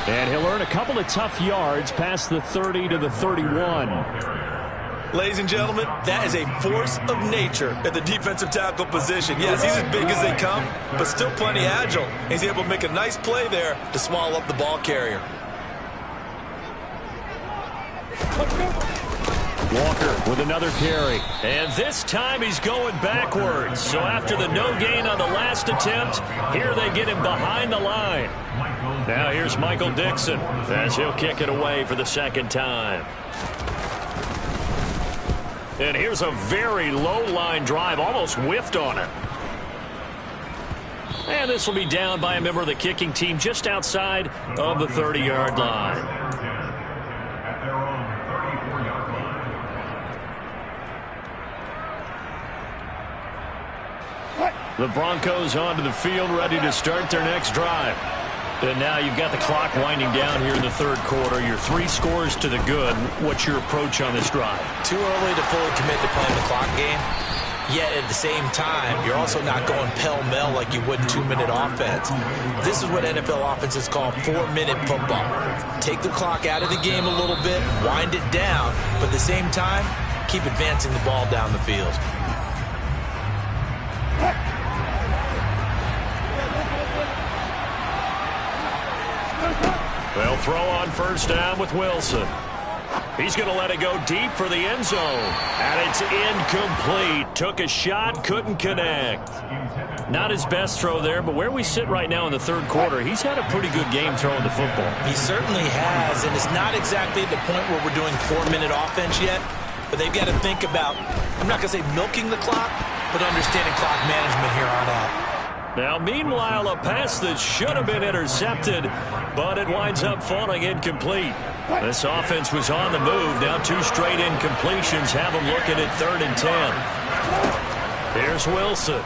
And he'll earn a couple of tough yards past the 30 to the 31. Ladies and gentlemen, that is a force of nature at the defensive tackle position. Yes, he's as big as they come, but still plenty agile. He's able to make a nice play there to swallow up the ball carrier. Walker with another carry. And this time he's going backwards. So after the no gain on the last attempt, here they get him behind the line. Now here's Michael Dixon as he'll kick it away for the 2nd time. And here's a very low-line drive, almost whiffed on it. And this will be down by a member of the kicking team just outside of the 30-yard line. At their own 34-yard line. The Broncos onto the field, ready to start their next drive. And now you've got the clock winding down here in the 3rd quarter. Your 3 scores to the good. What's your approach on this drive? Too early to fully commit to playing the clock game. Yet at the same time, you're also not going pell-mell like you would 2-minute offense. This is what NFL offenses call 4-minute football. Take the clock out of the game a little bit, wind it down, but at the same time, keep advancing the ball down the field. They'll throw on first down with Wilson. He's going to let it go deep for the end zone. And it's incomplete. Took a shot, couldn't connect. Not his best throw there, but where we sit right now in the third quarter, he's had a pretty good game throwing the football. He certainly has, and it's not exactly at the point where we're doing 4-minute offense yet, but they've got to think about, I'm not going to say milking the clock, but understanding clock management here on out. Now, meanwhile, a pass that should have been intercepted, but it winds up falling incomplete. This offense was on the move. Now 2 straight incompletions have them looking at 3rd and 10. Here's Wilson.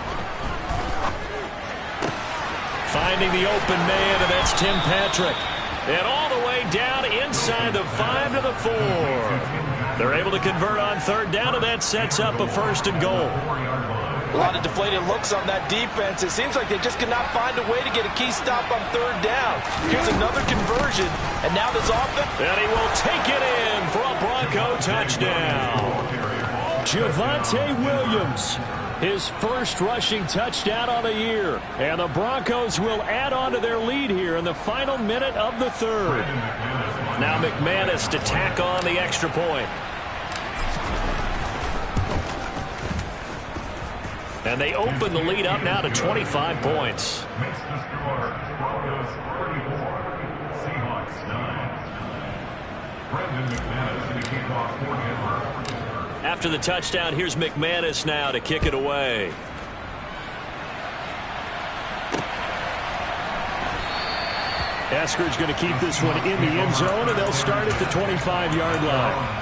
Finding the open man, and that's Tim Patrick. And all the way down inside the 5 to the 4. They're able to convert on 3rd down, and that sets up a 1st and goal. A lot of deflated looks on that defense. It seems like they just cannot find a way to get a key stop on 3rd down. Here's another conversion, and now this offense. And he will take it in for a Bronco touchdown. Javonte Williams, his first rushing touchdown on the year. And the Broncos will add on to their lead here in the final minute of the 3rd. Now McManus to tack on the extra point. And they open the lead up now to 25 points. Makes the score Broncos 34, Seahawks 9. Brendan McManus in the kickoff for Denver. After the touchdown, here's McManus now to kick it away. Esker's going to keep this one in the end zone, and they'll start at the 25-yard line.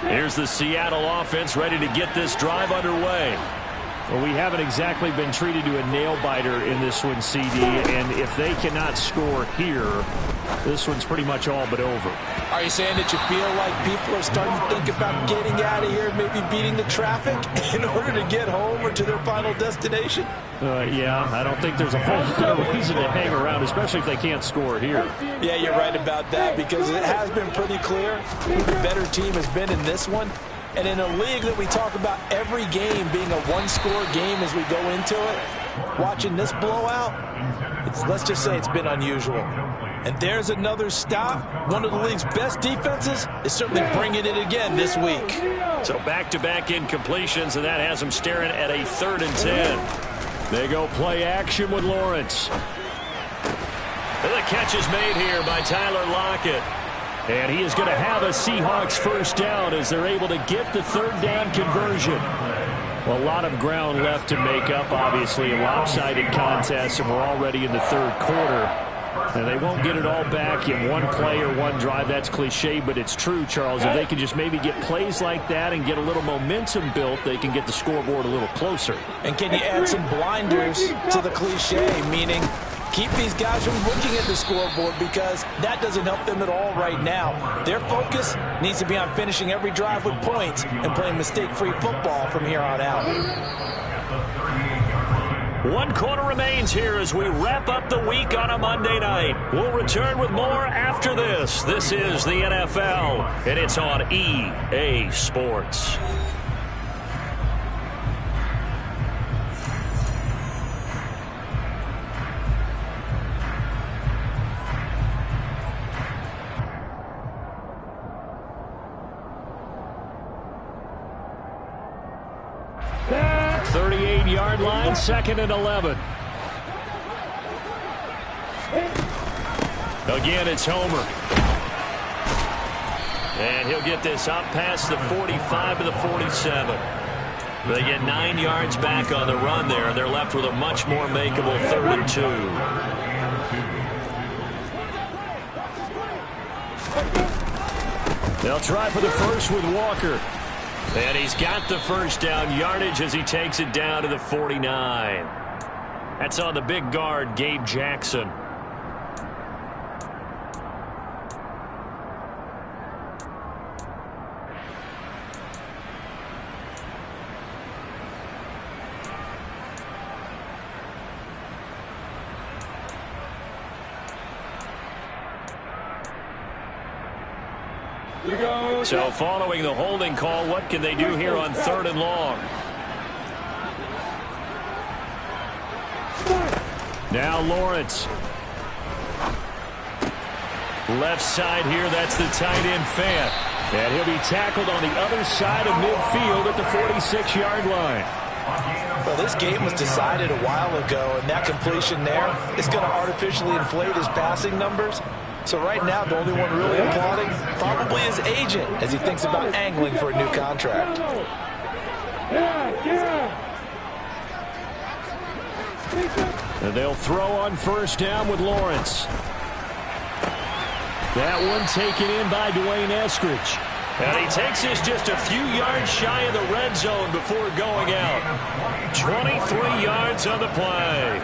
Here's the Seattle offense ready to get this drive underway. Well, we haven't exactly been treated to a nail-biter in this one, CD, and if they cannot score here, this one's pretty much all but over. Are you saying that you feel like people are starting to think about getting out of here, maybe beating the traffic in order to get home or to their final destination? Yeah, I don't think there's a whole lot of reason to hang around, especially if they can't score here. Yeah, you're right about that, because it has been pretty clear who the better team has been in this one. And in a league that we talk about every game being a one-score game as we go into it, watching this blowout, let's just say it's been unusual. And there's another stop. One of the league's best defenses is certainly bringing it again this week. So back-to-back incompletions, and that has them staring at a 3rd and 10. They go play action with Lawrence. And the catch is made here by Tyler Lockett. And he is going to have a Seahawks first down as they're able to get the 3rd down conversion. Well, a lot of ground left to make up, obviously, a lopsided contest, and we're already in the 3rd quarter. And they won't get it all back in one play or one drive. That's cliche, but it's true, Charles. If they can just maybe get plays like that and get a little momentum built, they can get the scoreboard a little closer. And can you add some blinders to the cliche, meaning keep these guys from looking at the scoreboard, because that doesn't help them at all right now. Their focus needs to be on finishing every drive with points and playing mistake-free football from here on out. 1 quarter remains here as we wrap up the week on a Monday night. We'll return with more after this. This is the NFL, and it's on EA Sports. Yard line, 2nd and 11. Again, it's Homer. And he'll get this up past the 45 to the 47. They get 9 yards back on the run there. They're left with a much more makeable 3rd and 2. They'll try for the first with Walker. And he's got the first down yardage as he takes it down to the 49. That's on the big guard, Gabe Jackson. So following the holding call, what can they do here on 3rd and long? Now Lawrence. Left side here, that's the tight end Fant. And he'll be tackled on the other side of midfield at the 46-yard line. Well, this game was decided a while ago, and that completion there is going to artificially inflate his passing numbers. So right now, the only one really applauding probably his agent as he thinks about angling for a new contract. And they'll throw on 1st down with Lawrence. That one taken in by Dwayne Eskridge. And he takes this just a few yards shy of the red zone before going out. 23 yards on the play.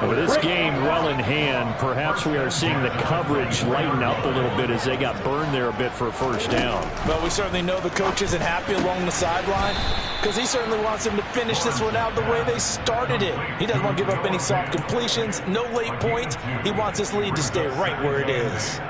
With this game well in hand, perhaps we are seeing the coverage lighten up a little bit as they got burned there a bit for a 1st down. But we certainly know the coach isn't happy along the sideline because he certainly wants them to finish this one out the way they started it. He doesn't want to give up any soft completions, no late points. He wants this lead to stay right where it is.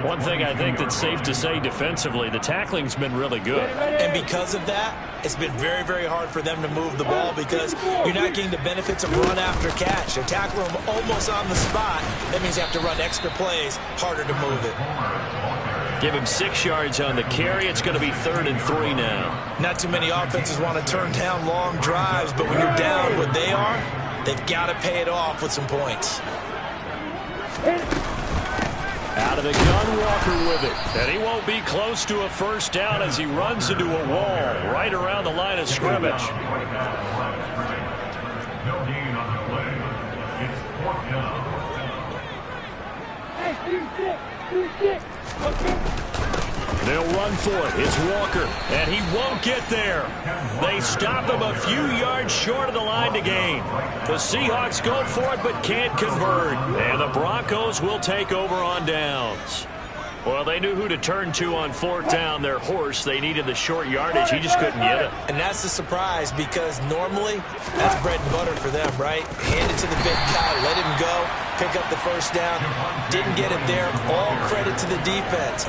One thing I think that's safe to say defensively, the tackling's been really good. And because of that, it's been very, very hard for them to move the ball because you're not getting the benefits of run after catch. They're tackling them almost on the spot. That means you have to run extra plays, harder to move it. Give him 6 yards on the carry. It's going to be 3rd and 3 now. Not too many offenses want to turn down long drives, but when you're down what they are, they've got to pay it off with some points. Out of the gun, Walker with it. And he won't be close to a 1st down as he runs into a wall right around the line of scrimmage. No gain on the play. It's 4th down. They'll run for it. It's Walker, and he won't get there. They stop him a few yards short of the line to gain. The Seahawks go for it but can't convert. And the Broncos will take over on downs. Well, they knew who to turn to on 4th down. Their horse, they needed the short yardage. He just couldn't get it. And that's a surprise because normally that's bread and butter for them, right? Hand it to the big guy, let him go, pick up the 1st down. Didn't get it there. All credit to the defense.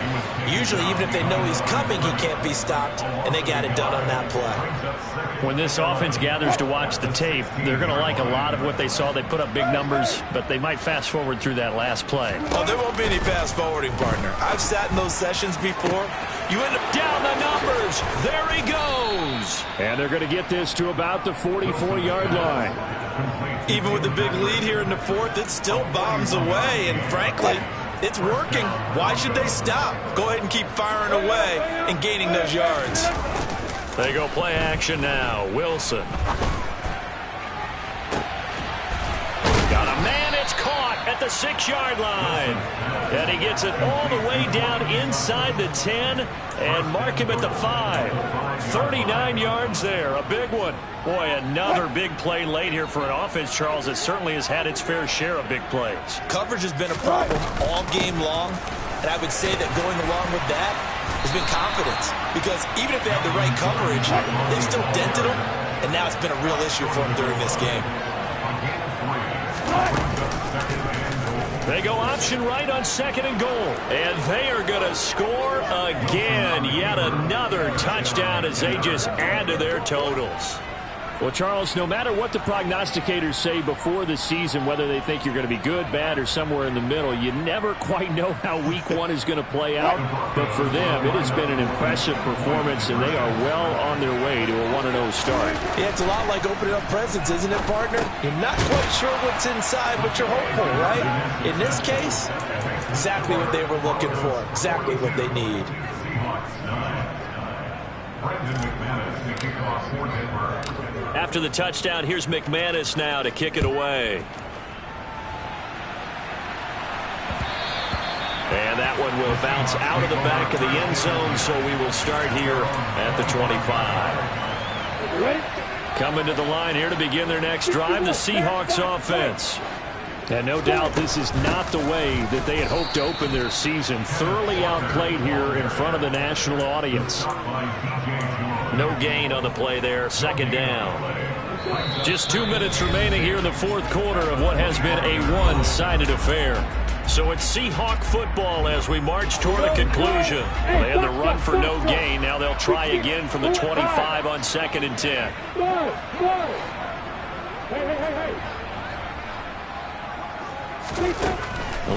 Usually, even if they know he's coming, he can't be stopped, and they got it done on that play. When this offense gathers to watch the tape, they're going to like a lot of what they saw. They put up big numbers, but they might fast forward through that last play. Oh, there won't be any fast forwarding, partner. I've sat in those sessions before. You end up down the numbers. There he goes. And they're going to get this to about the 44-yard line. Even with the big lead here in the 4th, it still bombs away. And frankly, it's working. Why should they stop? Go ahead and keep firing away and gaining those yards. They go play action now. Wilson. Got a man. It's caught at the 6-yard line. And he gets it all the way down inside the 10 and mark him at the 5. 39 yards there. A big one. Boy, another big play late here for an offense, Charles, that certainly has had its fair share of big plays. Coverage has been a problem all game long. And I would say that going along with that has been confidence. Because even if they had the right coverage, they've still dented them. And now it's been a real issue for them during this game. They go option right on 2nd and goal. And they are going to score again. Yet another touchdown as they just add to their totals. Well, Charles, no matter what the prognosticators say before the season, whether they think you're going to be good, bad, or somewhere in the middle, you never quite know how week 1 is going to play out. But for them, it has been an impressive performance, and they are well on their way to a 1-0 start. Yeah, it's a lot like opening up presents, isn't it, partner? You're not quite sure what's inside, but you're hopeful, right? In this case, exactly what they were looking for, exactly what they need. After the touchdown, here's McManus now to kick it away. And that one will bounce out of the back of the end zone, so we will start here at the 25. Coming to the line here to begin their next drive, the Seahawks offense. And no doubt this is not the way that they had hoped to open their season. Thoroughly outplayed here in front of the national audience. No gain on the play there. 2nd down. Just 2 minutes remaining here in the 4th quarter of what has been a one-sided affair. So it's Seahawk football as we march toward a conclusion. They had the run for no gain. Now they'll try again from the 25 on 2nd and 10.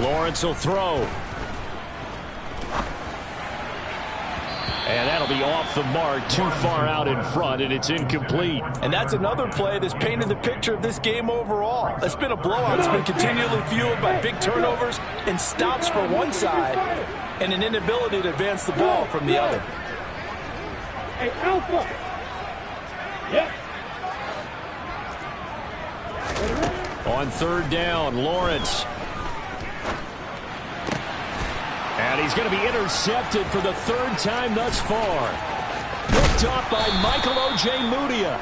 Lawrence will throw. And that'll be off the mark, too far out in front, and it's incomplete. And that's another play that's painted the picture of this game overall. It's been a blowout. It's been continually fueled by big turnovers and stops for one side and an inability to advance the ball from the other. Hey, Alpha. Yep. On 3rd down, Lawrence. And he's going to be intercepted for the 3rd time thus far. Picked up by Michael Ojemudia.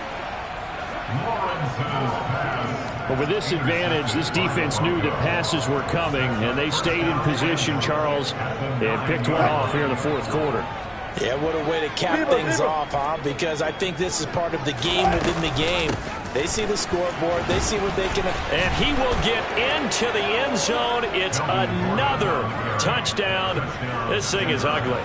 But with this advantage, this defense knew that passes were coming, and they stayed in position, Charles, and picked one off here in the 4th quarter. Yeah, what a way to cap things off, huh? Because I think this is part of the game within the game. They see the scoreboard. They see what they can... And he will get into the end zone. It's another touchdown. This thing is ugly.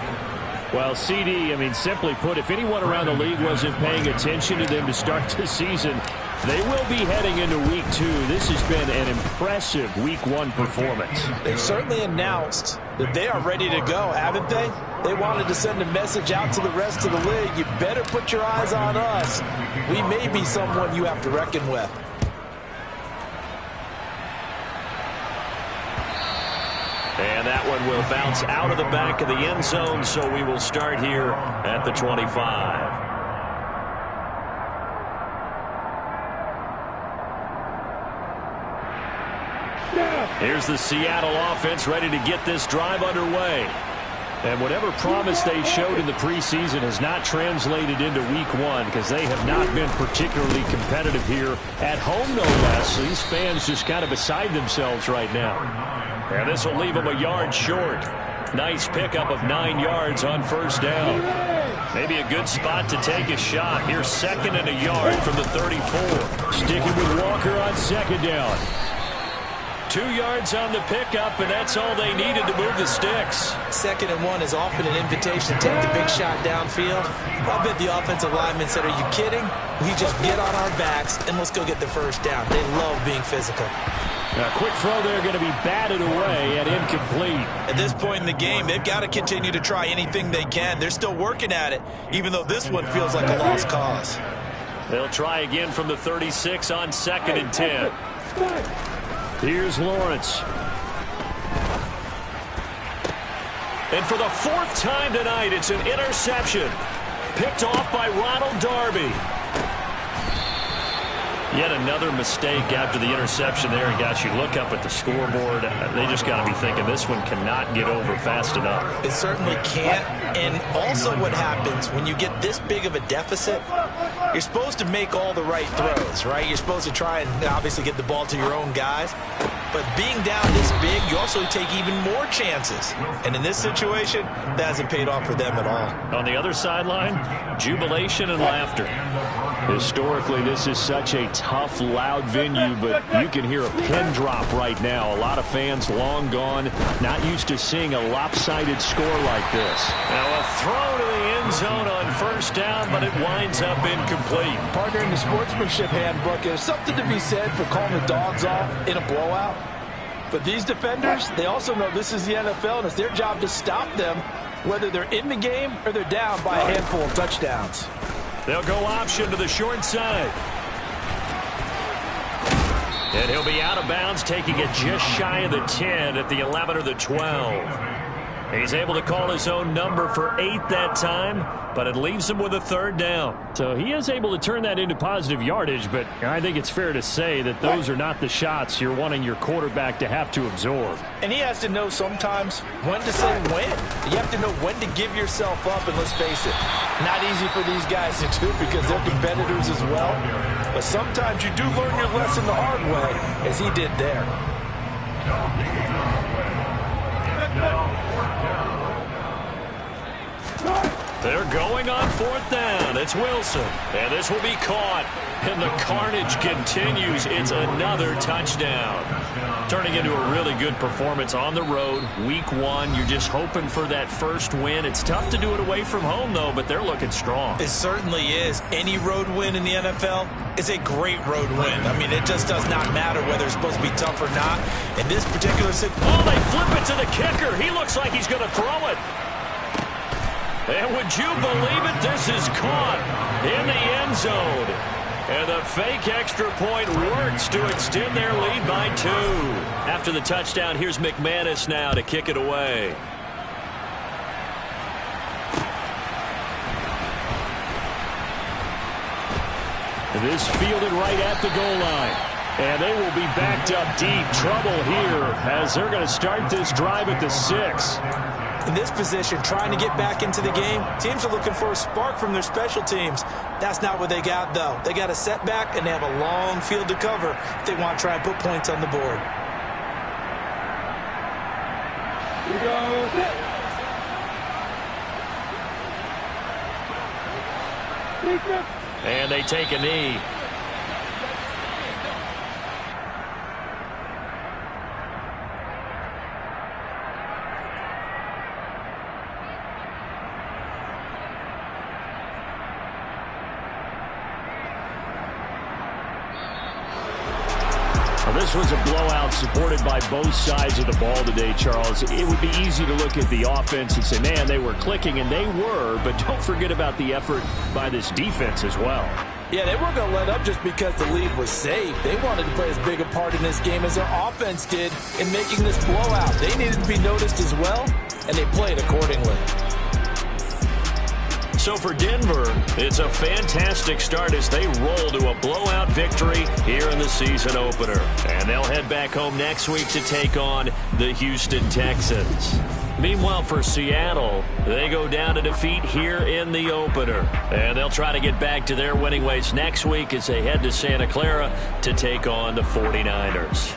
Well, CD, I mean, simply put, if anyone around the league wasn't paying attention to them to start the season, they will be heading into Week 2. This has been an impressive Week 1 performance. They've certainly announced that they are ready to go, haven't they? They wanted to send a message out to the rest of the league. You better put your eyes on us. We may be someone you have to reckon with. And that one will bounce out of the back of the end zone, so we will start here at the 25. Here's the Seattle offense ready to get this drive underway. And whatever promise they showed in the preseason has not translated into Week 1 because they have not been particularly competitive here at home, no less. These fans just kind of beside themselves right now. And this will leave them a yard short. Nice pickup of 9 yards on 1st down. Maybe a good spot to take a shot. Here's 2nd and a yard from the 34. Sticking with Walker on 2nd down. 2 yards on the pickup, and that's all they needed to move the sticks. 2nd and 1 is often an invitation to take the big shot downfield. I bet the offensive lineman said, are you kidding? We just get on our backs, and let's go get the 1st down. They love being physical. A quick throw there going to be batted away and incomplete. At this point in the game, they've got to continue to try anything they can. They're still working at it, even though this one feels like a lost cause. They'll try again from the 36 on 2nd and 10. Here's Lawrence. And for the 4th time tonight, it's an interception. Picked off by Ronald Darby. Yet another mistake after the interception there. And guys, you look up at the scoreboard, they just got to be thinking this one cannot get over fast enough. It certainly can't. And also what happens when you get this big of a deficit, you're supposed to make all the right throws, right? You're supposed to try and obviously get the ball to your own guys. But being down this big, you also take even more chances. And in this situation, that hasn't paid off for them at all. On the other sideline, jubilation and laughter. Historically, this is such a tough, loud venue, but you can hear a pin drop right now. A lot of fans long gone, not used to seeing a lopsided score like this. Now a throw to the end zone on 1st down, but it winds up incomplete. Partner, in the sportsmanship handbook, there's something to be said for calling the dogs off in a blowout. But these defenders, they also know this is the NFL, and it's their job to stop them, whether they're in the game or they're down by a handful of touchdowns. They'll go option to the short side. And he'll be out of bounds, taking it just shy of the 10 at the 11 or the 12. He's able to call his own number for 8 that time, but it leaves him with a 3rd down. So he is able to turn that into positive yardage, but I think it's fair to say that those are not the shots you're wanting your quarterback to have to absorb. And he has to know sometimes when to say when. You have to know when to give yourself up, and let's face it, not easy for these guys to do because they're competitors as well. But sometimes you do learn your lesson the hard way, as he did there. They're going on 4th down. It's Wilson. And this will be caught. And the carnage continues. It's another touchdown. Turning into a really good performance on the road. Week 1, you're just hoping for that first win. It's tough to do it away from home, though, but they're looking strong. It certainly is. Any road win in the NFL is a great road win. I mean, it just does not matter whether it's supposed to be tough or not. In this particular situation... Oh, they flip it to the kicker. He looks like he's going to throw it. And would you believe it? This is caught in the end zone. And the fake extra point works to extend their lead by 2. After the touchdown, here's McManus now to kick it away. And this fielded right at the goal line. And they will be backed up deep. Trouble here as they're going to start this drive at the 6. In this position, trying to get back into the game, teams are looking for a spark from their special teams. That's not what they got, though. They got a setback, and they have a long field to cover if they want to try and put points on the board. And they take a knee. This was a blowout supported by both sides of the ball today, Charles. It would be easy to look at the offense and say, man, they were clicking, and they were, but don't forget about the effort by this defense as well. Yeah, they weren't going to let up just because the lead was saved. They wanted to play as big a part in this game as their offense did in making this blowout. They needed to be noticed as well, and they played accordingly. So for Denver, it's a fantastic start as they roll to a blowout victory here in the season opener. And they'll head back home next week to take on the Houston Texans. Meanwhile, for Seattle, they go down to defeat here in the opener. And they'll try to get back to their winning ways next week as they head to Santa Clara to take on the 49ers.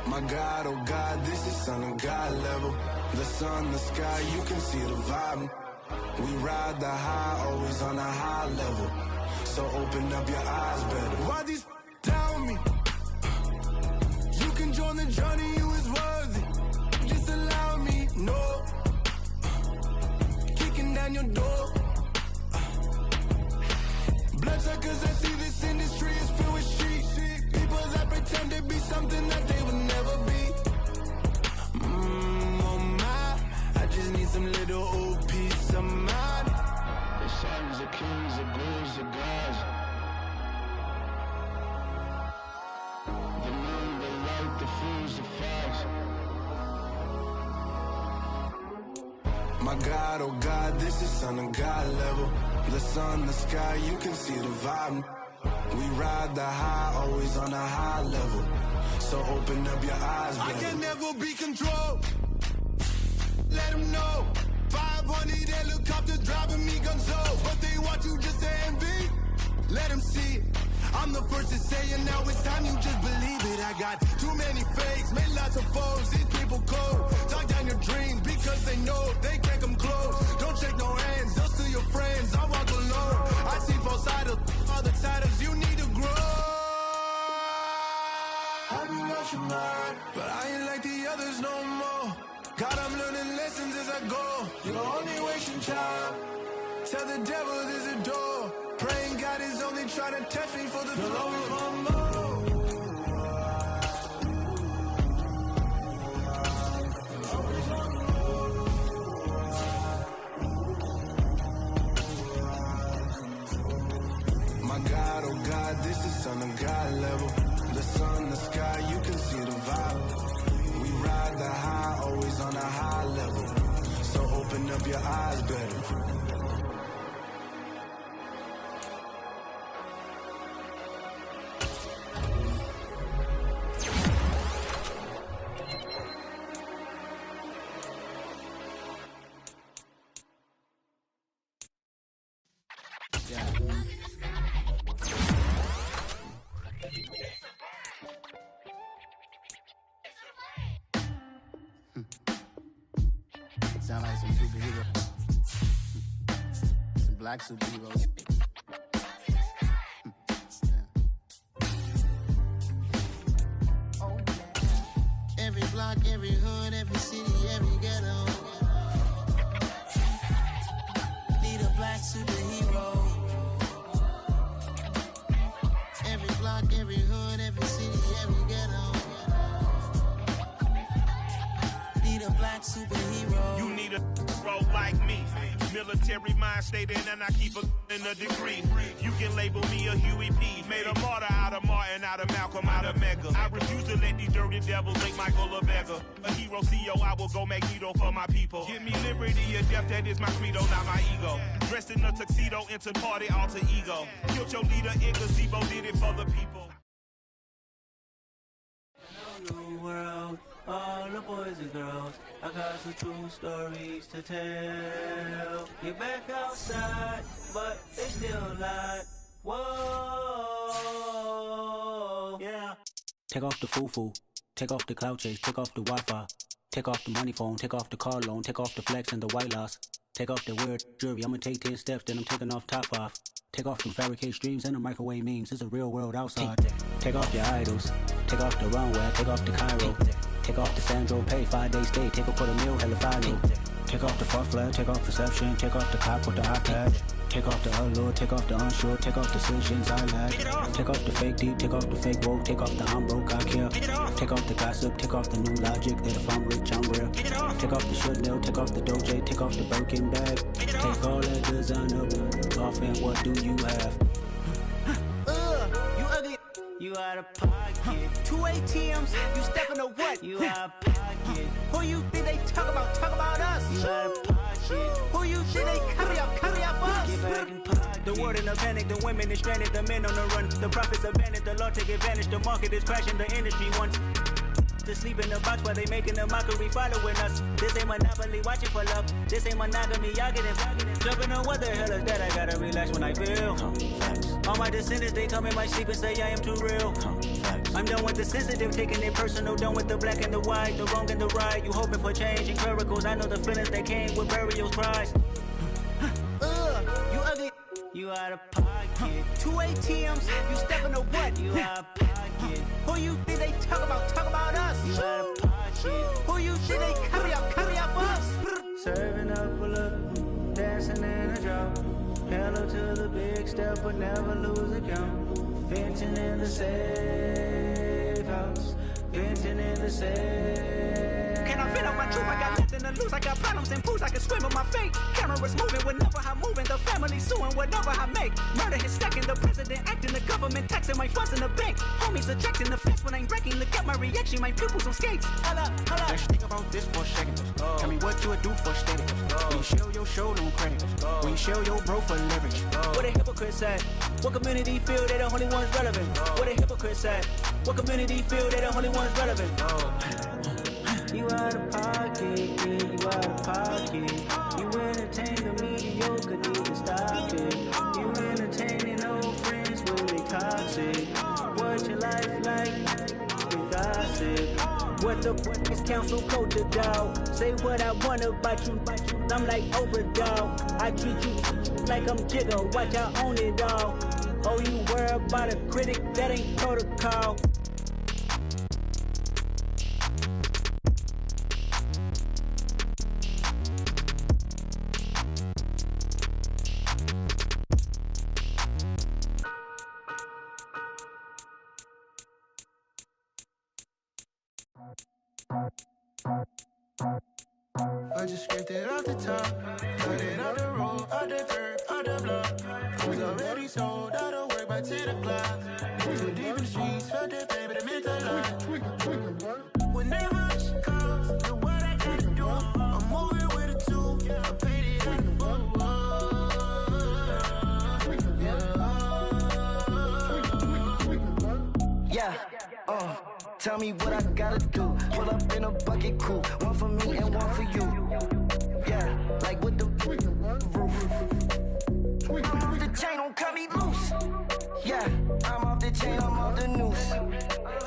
My God, oh God, this is Son of God level. The sun, the sky, you can see the vibe. We ride the high, always on a high level. So open up your eyes better. Why these down me? You can join the journey, you is worthy. Just allow me, no. Kicking down your door. Bloodsuckers, I see this industry is filled with shit. People that pretend to be something that they would never be. Oh my, I just need some little old peace of mind. The sons of kings, the bulls, the gods. The moon, the light, the fools, the facts. My God, oh God, this is Son of God level. The sun, the sky, you can see the vibe. We ride the high, always on a high level. So open up your eyes, baby. I can never be controlled. Let them know. 500 helicopters driving me gonzo. But they want you just to envy. Let them see it. I'm the first to say it, now it's time you just believe it. I got too many fakes, made lots of foes. These people cold. Talk down your dreams because they know they can't come close. Don't shake no hands, they'll steal your friends. I walk alone. I see false idols, other titles. You need to grow. Have you lost your mind? But I ain't like the others no more. God, I'm learning lessons as I go. You're only wasting time. Tell the devil there's a door. Praying God is only trying to test me for the flow. My God, oh God, this is Son of God level. The sun, the sky, you can see the vibe. We ride the high, always on a high level. So open up your eyes better. Sound like some superhero. Some black superheroes. Oh, yeah. Every block, every hood, every city, every ghetto. Need a black superhero. Every block, every hood, every city, every ghetto. Need a black superhero. You need a bro like me. Military mind stated, and I keep in a degree. You can label me a Huey P. Made a martyr out of Martin, out of Malcolm, out of Mega. I refuse to let these dirty devils make Michael a beggar. A hero CEO, I will go Magneto for my people. Give me liberty or death, that is my credo, not my ego. Dressed in a tuxedo, into party, alter ego. Killed your leader in gazebo, did it for the people. New world, all the boys and girls, I got some true stories to tell. Get back outside, but they still lie. Whoa, yeah. Take off the foo-foo, take off the cloud chase, take off the Wi-Fi, take off the money phone, take off the car loan, take off the flex and the white loss. Take off the weird jewelry, I'ma take 10 steps, then I'm taking off top 5. Take off them fabricated streams and the microwave memes, it's a real world outside. Take off your idols, take off the runway, take off the Cairo. Take off the Sandro pay, 5 days stay, take a quarter meal, hella follow. Take off the far flag, take off perception, take off the cop with the iPad. Take off the allure, take off the unsure, take off decisions I lack. Take off the fake deep, take off the fake woke, take off the I'm broke, I care. Take off the gossip, take off the new logic that if I'm rich, I'm real. Take off the Chanel, take off the Doja, take off the Birkin bag. Take all that designer off and what do you have? You ugly. You out of pocket. 2 ATMs, you stepping to what? You out of pocket. Who you think they talk about? Talk about us. You out of pocket. Who you think they carry up us? Get back in pocket. The world in a panic, the women is stranded, the men on the run. The profits abandoned, the law take advantage. The market is crashing, the industry wants to sleep in the box while they making a mockery following us. This ain't Monopoly, watching for love. This ain't monogamy, y'all getting jumping on what the hell is that? I gotta relax when I feel. All my descendants, they come in my sleep and say I am too real. I'm done with the sensitive, taking it personal, done with the black and the white, the wrong and the right. You hoping for change and miracles. I know the feelings that came with burial cries. You ugly. You out of pocket. 2 ATMs, you stepping to what? You out of pocket. Who you think they talk about us? You out of pocket. Who you think they carry up for us? Serving up a look, dancing in a drop. Hello to the big step, but never lose a count. Venting in the safe house. Venting in the safe. Can I fit out my truth? I got nothing to lose. I got problems and pools. I can swim with my fate. Cameras moving whenever I'm moving. The family suing whatever I make. Murder is stacking. The president acting. The government taxing my funds in the bank. Homies ejecting the fence when I'm breaking. Look at my reaction. My pupils on skates. Holla. Let's think about this for a second. Tell me what you would do for status. When you show your show, no credit. When you show your bro for leverage. What a hypocrite said. What community feel they the only ones relevant? What a hypocrite said. What community feel they the only ones relevant? You out of pocket, yeah, you out of pocket. You entertain the mediocre, need to stop it. You entertaining old friends, well they toxic. What's your life like? You gossip. What the fuck is council culture, dog? Say what I want about you. I'm like overdog. I treat you like I'm Jigga. Watch I own it all. Oh, you worry about a critic? That ain't protocol. I just scraped it off the top, cut it off the road, off the curb, off the block. I was already sold out of work by 10 o'clock. Too deep in the streets, felt that pain, but it meant a lot. Whenever she calls, know what I gotta do. I'm moving with a two, I paid it out the phone. Yeah, tell me what I gotta do. Pull up in a bucket crew, one for me and one for you. Yeah, like with the roof. I'm off the chain, don't cut me loose. Yeah, I'm off the chain, I'm off the noose.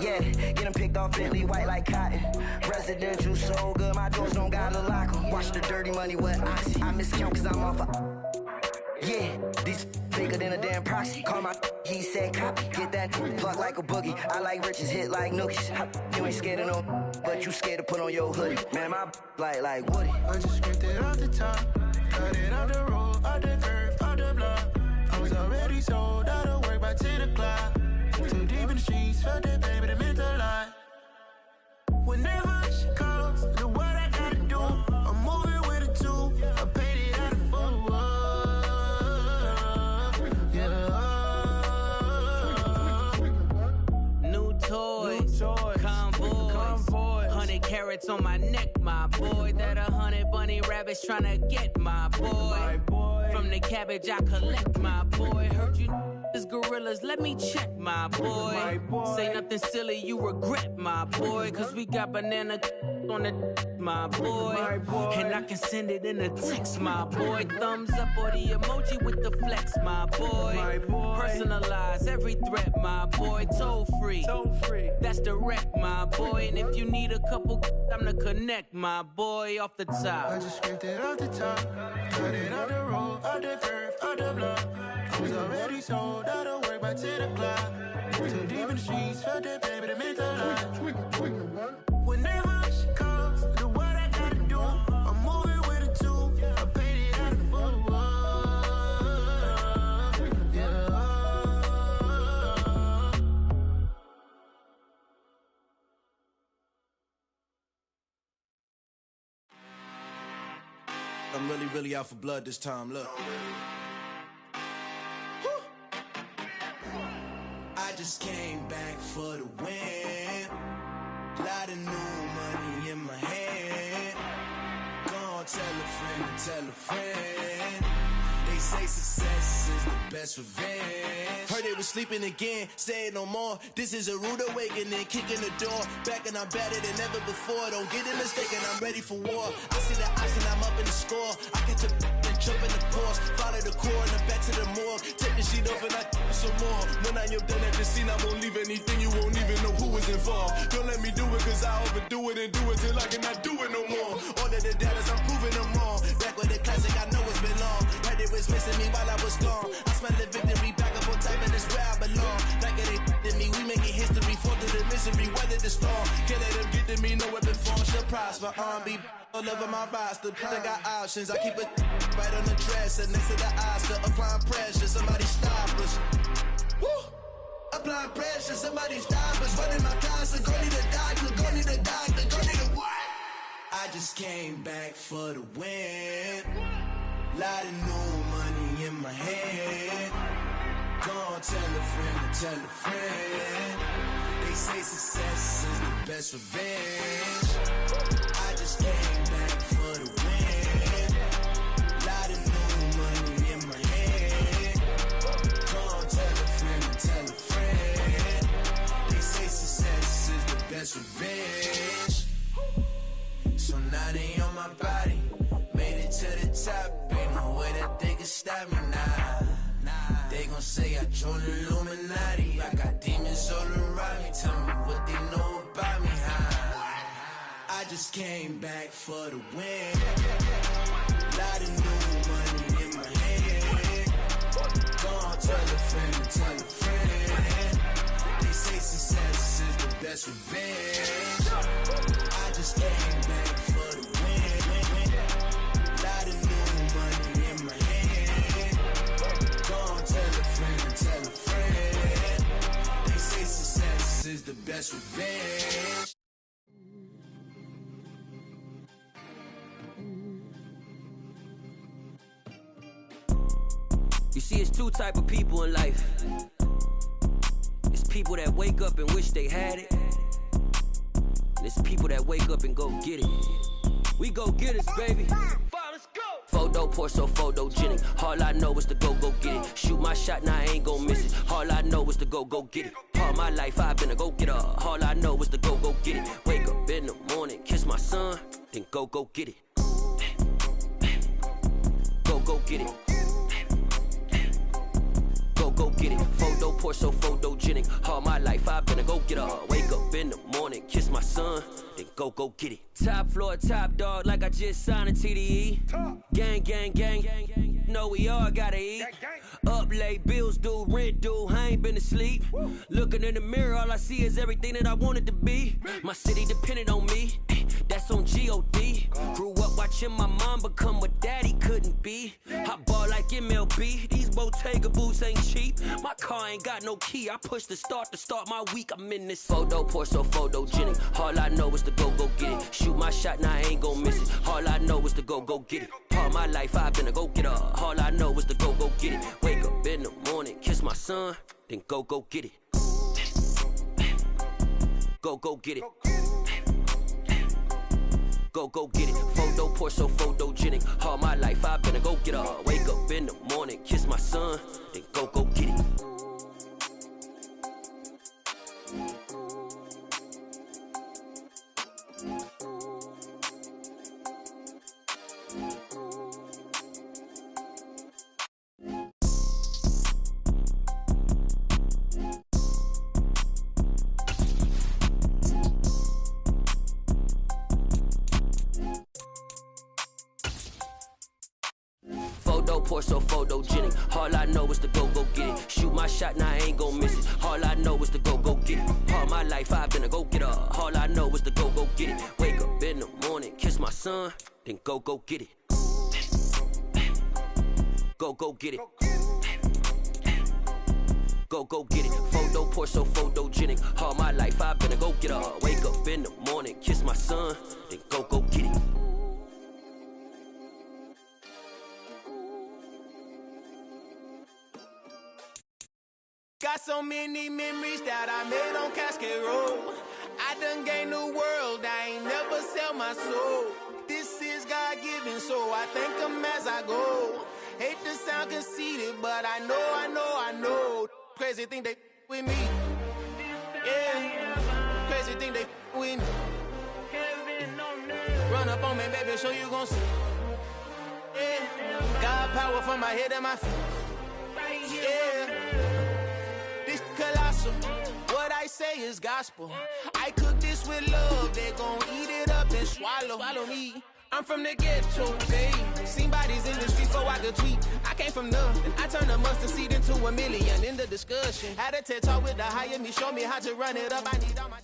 Yeah, get them picked off Bentley, white like cotton. Residential so good, my doors don't gotta lock them. Watch the dirty money with oxy. I miscount cause I'm off a... Yeah, these bigger than a damn proxy. Call my he said copy. Get that plug like a boogie. I like riches, hit like nookies. You ain't scared of no, but you scared to put on your hoodie. Man, my like Woody. I just scraped it off the top, cut it off the road, off the curve, off the block. I was already sold out of work by 10 o'clock. Too deep in the streets, felt that pain, but it meant a lot. Whenever she calls, know what I gotta do. I'm moving with a two, I paid it out of phone. Toys, convoys, 100 carats on my neck, my boy. That 100 bunny rabbits tryna get my boy. From the cabbage I collect, my boy. Heard you is gorillas, let me check, my boy. Say nothing silly, you regret, my boy. Cause we got banana on the my boy. And I can send it in a text, my boy. Thumbs up or the emoji with the flex, my boy. Personalize every threat, my boy. Toll free. That's direct, my boy. And if you need a couple, I'm the connect, my boy. Off the top. I just scraped it off the top, cut it off the road, off the curve, off the block. I was already sold out of work by 10 o'clock. Too deep in the streets, felt that pain, but it meant a lot. Whenever she calls, know what I gotta do. I'm moving with a two, I paid it out of phone. I'm really out for blood this time, look. I just came back for the win. Lot of new money in my hand. Gonna tell a friend to tell a friend. They say success is the best revenge. Heard they was sleeping again, say it no more. This is a rude awakening, kicking the door. Back and I'm better than ever before. Don't get it mistaken, I'm ready for war. I see the option, I'm up in the score. I catch a and jump in the course. Follow the core and the back to the morgue. Take the sheet off and I some more. When I am done at the scene, I won't leave anything. You won't even know who was involved. Don't let me do it cause I overdo it and do it till I cannot do it no more. All of the doubters, I'm proving them wrong. Back with the classic, I know it's been long. Heard it was missing me while I was gone. I smell the victory, back up on type, and it's where I belong. Like it ain't to me, we making history, fall through the misery, weather the storm. Can't let them get to me, no weapon form shall prosper. Be all over my roster, I got options. I keep it right on the dresser, next to the Oscar. Applying pressure, somebody stop us. Woo! Applying pressure, somebody stop us. Running my closet, go need a doctor, go need a doctor, go need a what? I just came back for the win. Lot of new money in my head. Go on, tell a friend to tell a friend. They say success is the best revenge. I just came back for the win. Lot of new money in my head. Go on, tell a friend to tell a friend. They say success is the best revenge. So now they on my body. Made it to the top. Ain't no way that they can stop me now. They gon' say I joined the Illuminati. I got demons all around me. Tell me what they know about me, huh? I just came back for the win. Lot of new money in my head. Go on, tell a friend to tell a friend. They say success is the best revenge. I just came back for the win. Lot of new money in my head. Go on, tell a friend to tell a friend. They say success is the best revenge. You see, it's two type of people in life. It's people that wake up and wish they had it. And it's people that wake up and go get it. We go get it, baby. Let's go. Photo pour so photogenic. All I know is to go get it. Shoot my shot, now I ain't gon' miss it. All I know is to go get it. All my life I've been a go-getter. All I know is to go get it. Wake up in the morning, kiss my son, then go get it. Go get it. Go get it. Photo pour so photogenic. All my life I've been a go-getter. Wake up in the morning, kiss my son, then go get it. Top floor, top dog, like I just signed a TDE. Gang, gang, gang. Know we all gotta eat. Up late, bills due, rent due, I ain't been asleep. Looking in the mirror, all I see is everything that I wanted to be. My city depended on me, that's on G.O.D. Grew up watching my mom become what daddy couldn't be. I ball like MLB, these Bottega boots ain't cheap. My car ain't got no key, I push the start to start my week. I'm in this photo pour so photogenic. All I know is to go get it. Shoot my shot, now I ain't gon' miss it. All I know is to go get it. All my life I've been a go-getter. All I know is to go get it. Wake up in the morning, kiss my son, then go get it. Go get it. Go get it. Photo pour so photogenic. All my life I've been a go-getter. Wake up in the morning, kiss my son, then go get it. Photo pour so photogenic. All I know is to go get it. Shoot my shot, now I ain't gon' miss it. All I know is to go get it. All my life I've been a go-getter. All I know is to go get it. Wake up in the morning, kiss my son, then go get it. Go get it. Go get it. Photo pour so photogenic. All my life I've been a go-getter. Wake up in the morning, kiss my son, then go get it. Got so many memories that I made on Cascade Road. I done gained the world, I ain't never sell my soul. This is God-given, so I thank him as I go. Hate to sound conceited, but I know. Crazy thing they with me. Yeah, crazy thing they with me. Run up on me, baby, so you gon' see. Yeah, God power from my head and my feet. Yeah. Colossal, what what I say is gospel. I cook this with love, they gon' eat it up and swallow me. I'm from the ghetto, babe. Seen bodies in the streets, so I could tweet. I came from nothing. I turned a mustard seed into a million. In the discussion, had a TED talk with the higher me, show me how to run it up. I need all my.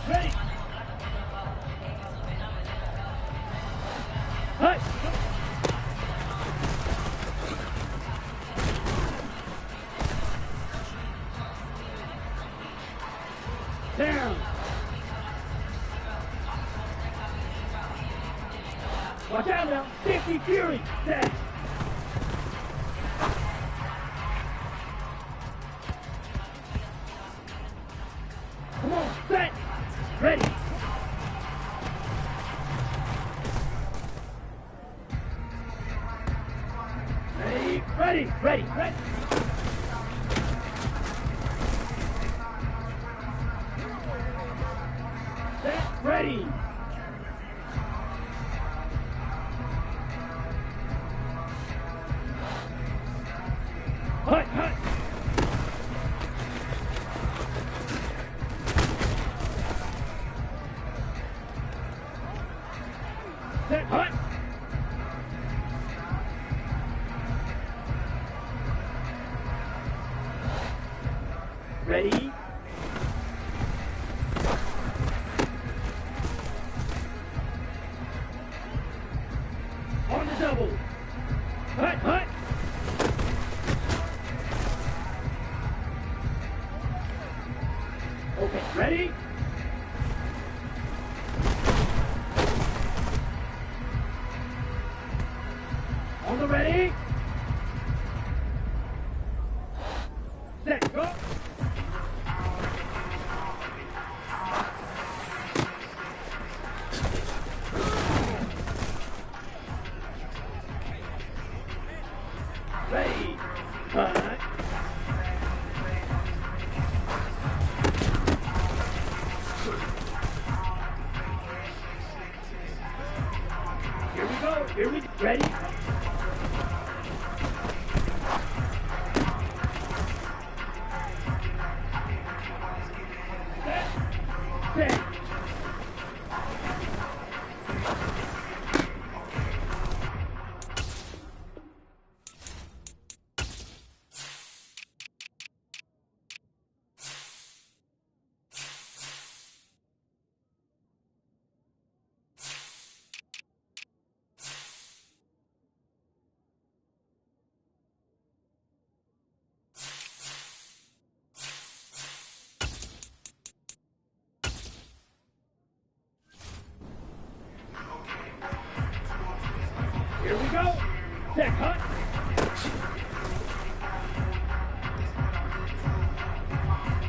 Ready. Hey. Down. Watch out now. 50 Fury. Set. Come on. Set. Ready. Ready. Set. Ready. Hut. Set. Hut. Ready. On the double. Hut. Okay, ready? On the ready? Set, go! Ready, hut. Here we go, ready? Set. Here we go. Set, hut.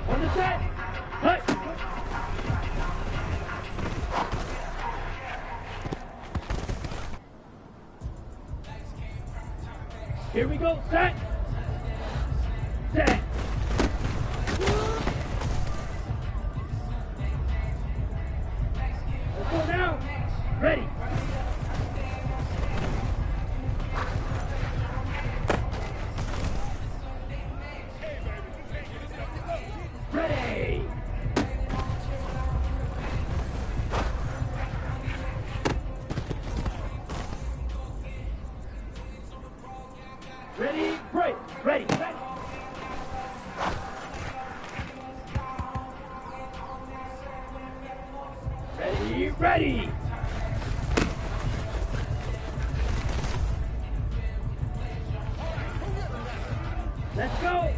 On the set. Hut. Here we go. Set. Set. Let's go now. Ready. Ready! Ready, break! Ready! Ready! Let's go!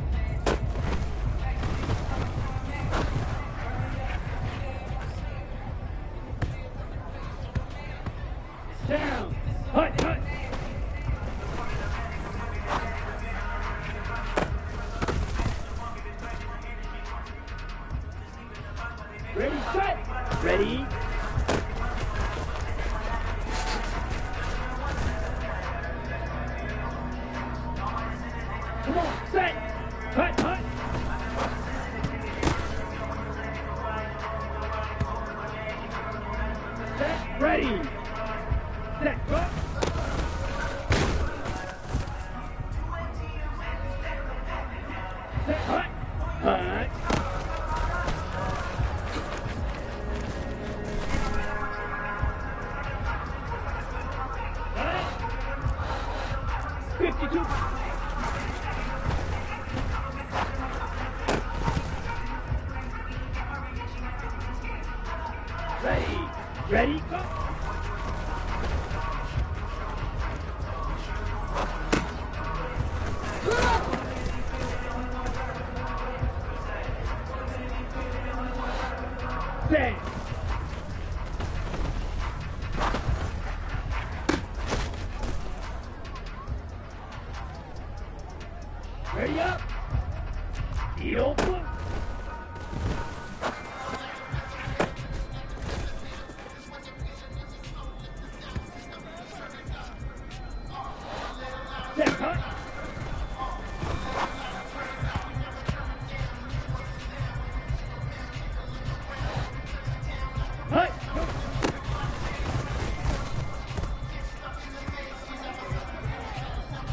Down! Hut! Ready, set! Ready! Come on! Ready. Set. Go. Set. Hut. Hut. Ready, go! Set! Ready up! Heel flip!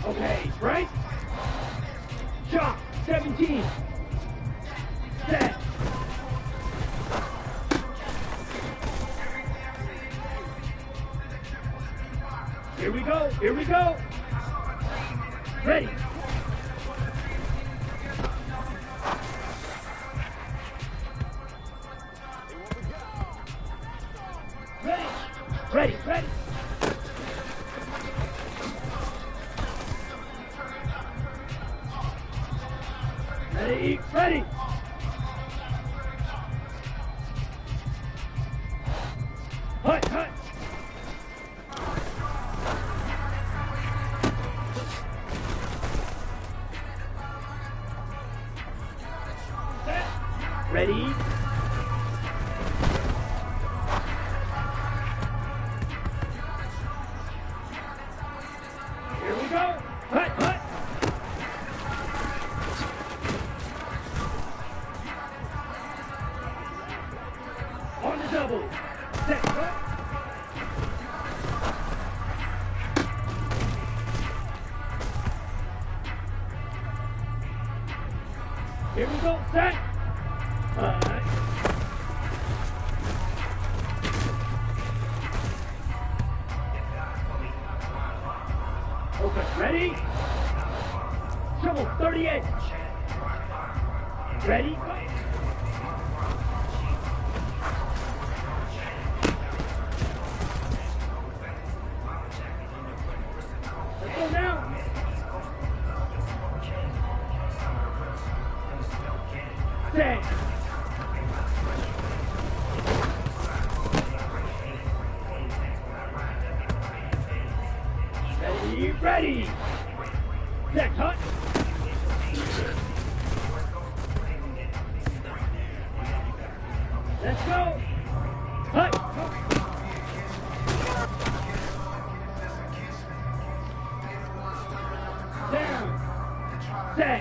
Okay, right? Chop, 17. Set. Here we go, here we go. Ready. Ready, ready, ready. Ready, ready. Hut, hut. Set. Ready. Here we go. Hut, hut. On the double. Set. Hut. Here we go. Set. Okay, ready? Triple 38. Ready? Go. Let's go now. Set. Ready, ready. Set, hut. Let's go. Hut. Down. Set.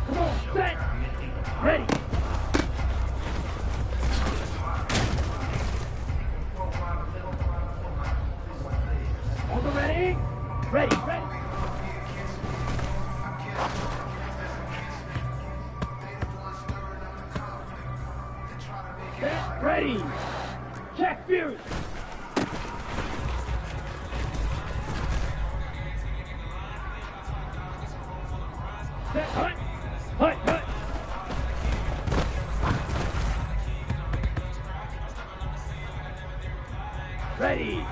Come on, set. Ready. On the ready. Ready, ready. Set, ready. Check Fury. Set, hut. Hut, hut. Ready.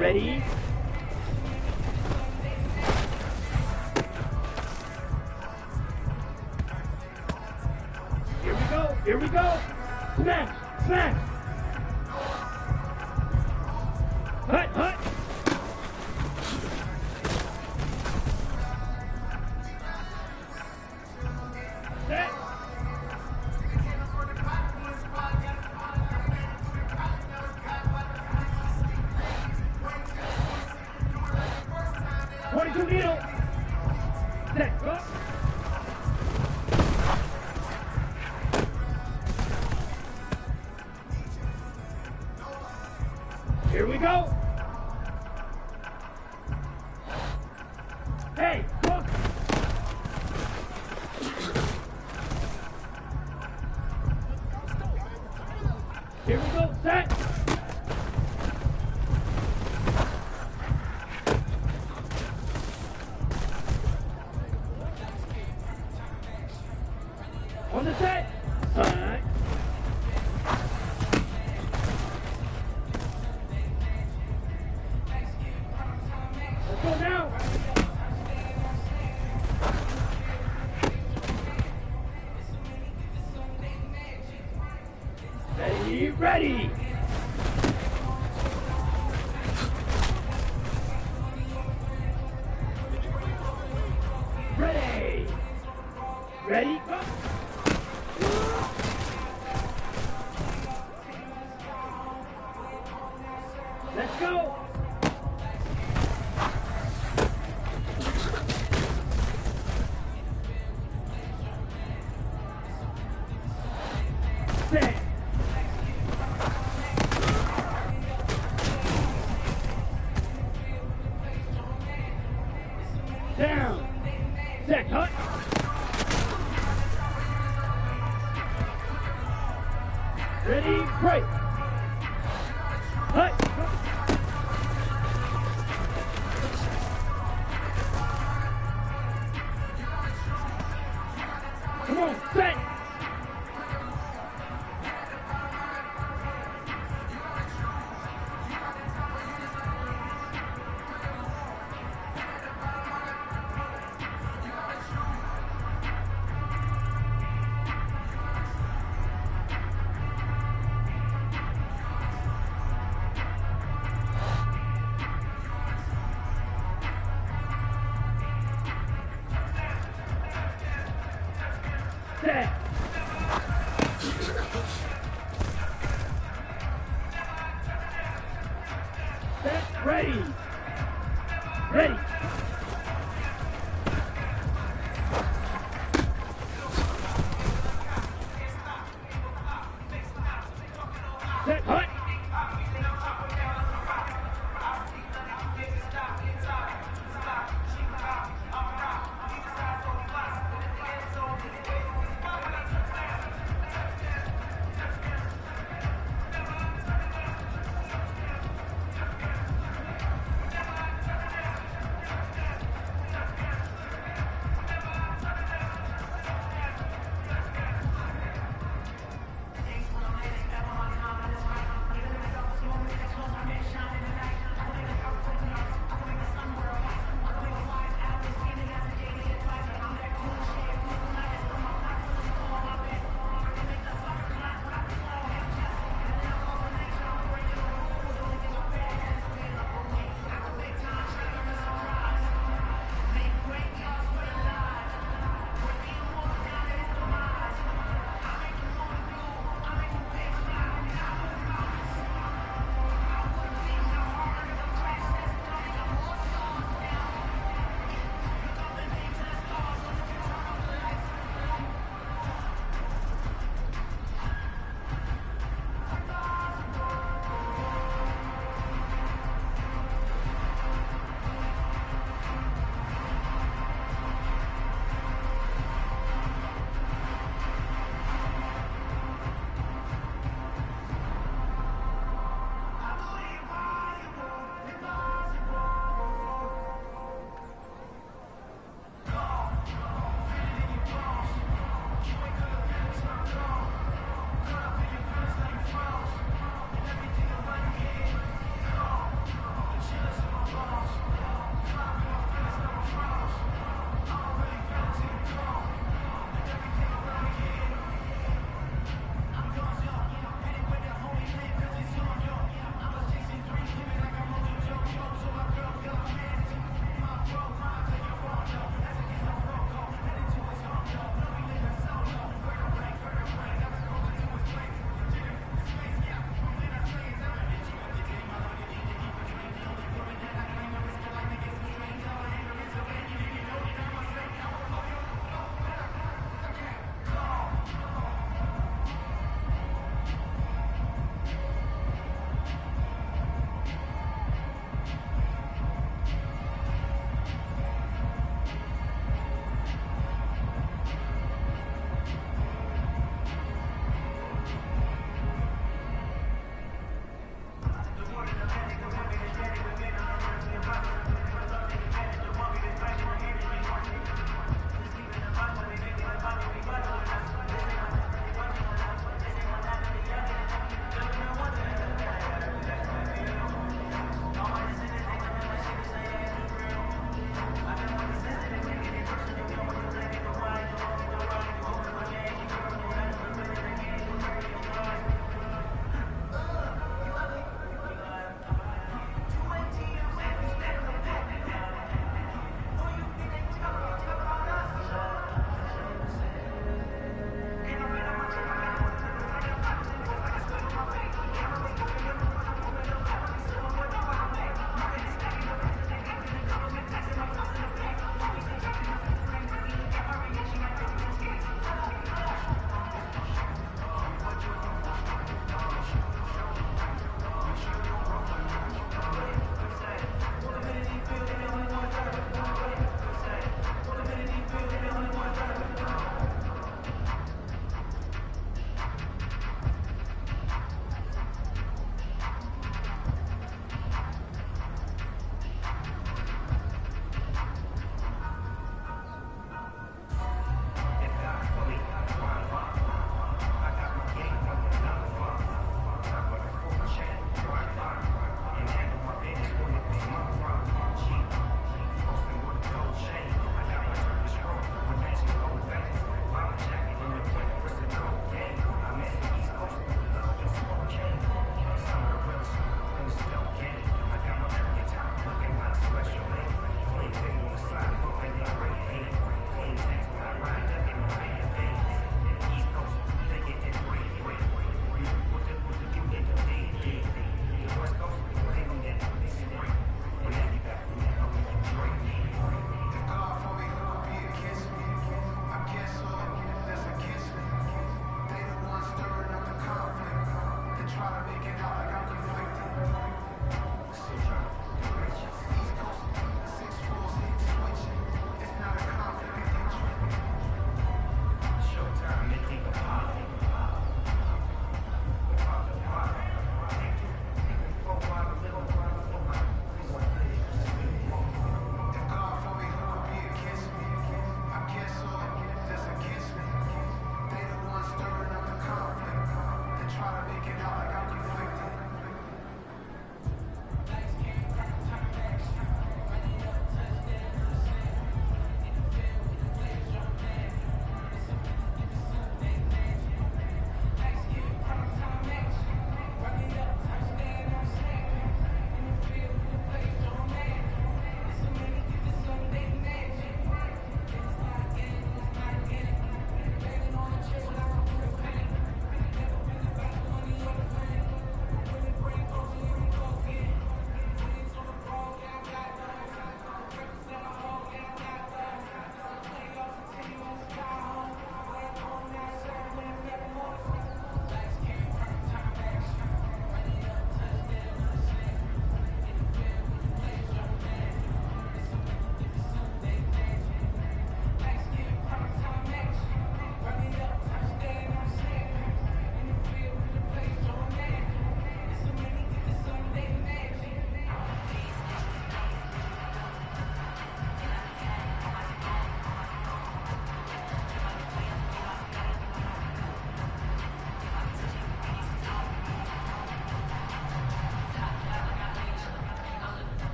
Ready? Here we go. Here we go. Smash. Smash. Hut. Hut. Set. Needle. Set. Go. Here we go. Hey, go. Here we go. Set. On the set. All right. Let's go now. Ready, ready. Ready. Ready, go. Let's go! Set! Down! Set! Hut! Ready, break! Hut! Come on, set! Set! Set, ready! Ready! Set, hut!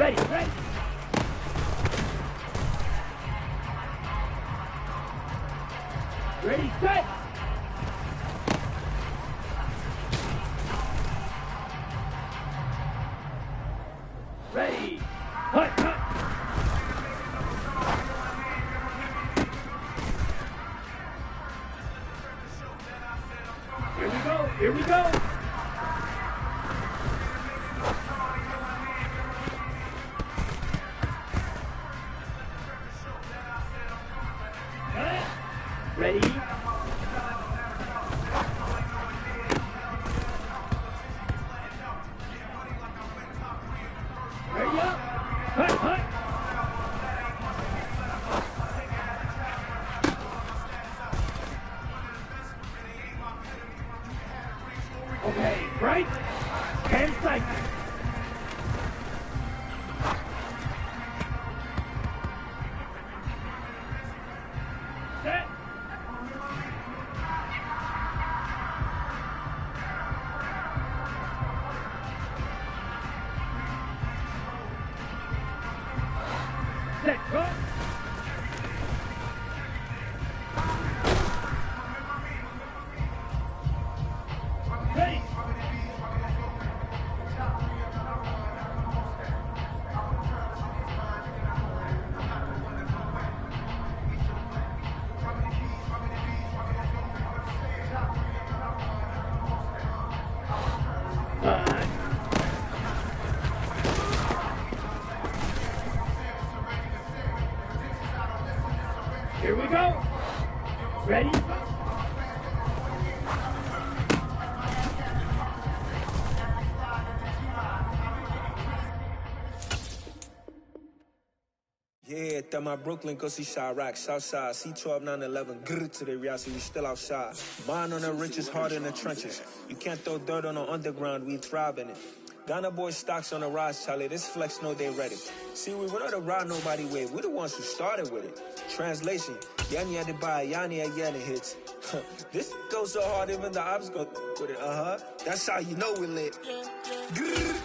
Ready, ready. Ready, set. Ready, hut, hut. Here we go, here we go. Ready? Ready up! Hut, hut! Okay, right? And sight. Set. Set, go! Ready! Here we go. Ready? Yeah, that my Brooklyn, go see Chirac, Southside, C12, 911, grrr to the reality, we still outside. Mine on the richest, heart in the trenches. You can't throw dirt on the underground, we thrive in it. Ghana boys stocks on the rise, Charlie, this flex know they ready. See, we were not the ride nobody with, we're the ones who started with it. Translation, Yani had to buy, Yani had hits. This goes so hard, even the ops go with it, That's how you know we lit. Grrr.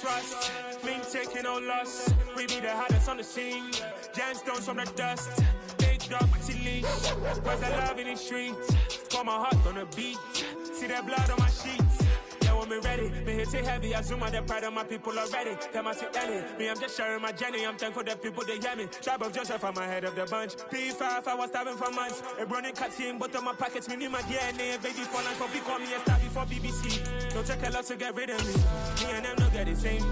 Trust, mean taking no loss. We be the hottest on the scene. Gemstones from the dust. Big dog, pretty leash. Where's the love in the streets? Pour my heart on the beat. See that blood on my sheets. Yeah, when me ready, me hit it heavy. I zoom out the pride of my people already. Tell my to Ellie. Me, I'm just sharing my journey. I'm thankful that people they hear me. Tribe of Joseph, I'm ahead of the bunch. P5, I was starving for months. A running cut in, but on my pockets, me need my DNA. Baby, for life, but call me a star before BBC. Don't take a lot to get rid of me. Me and them no get the same.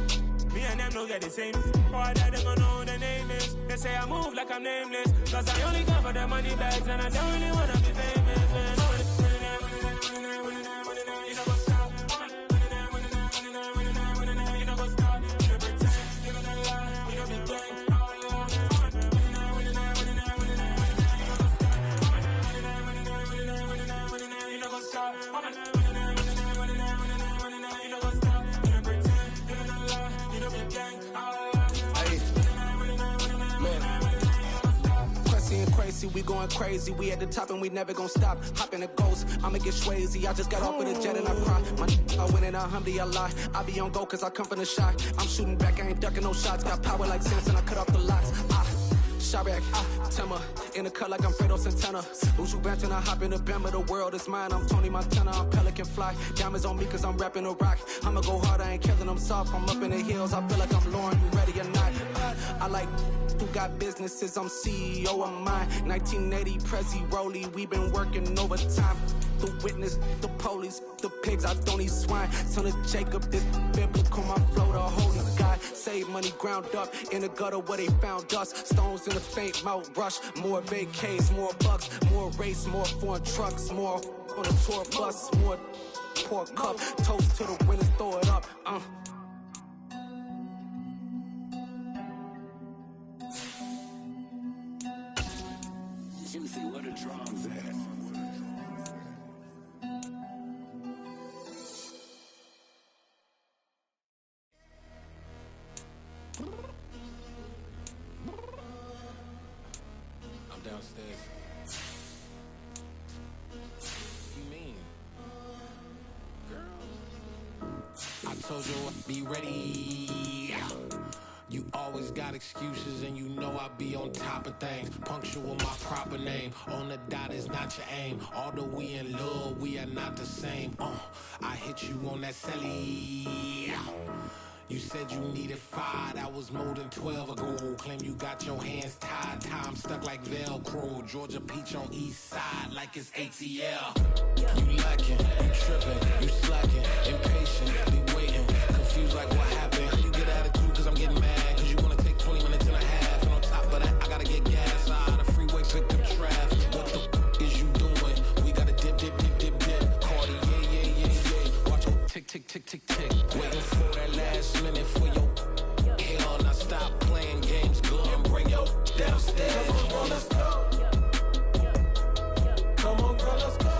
Me and them no get the same. Boy, that they gonna know the name is. They say I move like I'm nameless. Cause I only come for the money bags and I don't really wanna be famous, man. We going crazy, we at the top and we never gonna stop. Hop in the ghost, I'ma get swayzy. I just got off with a jet and I cry. I win in a Humvee, I lie. I be on go cause I come from the shot. I'm shooting back, I ain't ducking no shots. Got power like Samson, I cut off the locks. Chirac, Tema, in the cut like I'm Fredo Santana. Uju Banton, I hop in the Bama, the world is mine. I'm Tony Montana, I'm Pelican Fly. Diamonds on me cause I'm rapping a rock. I'ma go hard, I ain't killing them soft. I'm up in the hills, I feel like I'm Lauren, you ready or not? I like who got businesses, I'm CEO of mine. 1980, Prezi Rolly, we been working overtime. The witness, the police, the pigs, I don't eat swine. Son of Jacob, this biblical, my flow, the holy God. Save money ground up in the gutter where they found us. Stones in the faint mouth rush. More vacays, more bucks, more race, more foreign trucks, more on a tour bus, more pour a cup. Toast to the winners, throw it up. Juicy, where the drums at? I'm downstairs. What you mean? Girl, I told you I'd be ready. You always got excuses and you know I be on top of things. Punctual my proper name. On the dot is not your aim. Although we in love, we are not the same. I hit you on that celly. You said you needed 5, that was more than 12 ago. Claim you got your hands tied, time stuck like Velcro. Georgia Peach on east side like it's ATL. You lacking, you tripping, you slacking, impatient, be waiting, confused like what happened. How you get attitude cause I'm getting mad, cause you wanna take 20 minutes and a half. And on top of that, I gotta get gas out of the freeway, pick up traffic. What the is you doing? We gotta dip, Cardi, yeah. Watch your tick, tick, tick, tick, tick. Waiting for that last minute for your hell. Now stop playing games, go and bring your downstairs. Come on, girl, let's go. Come on, girl, let's go.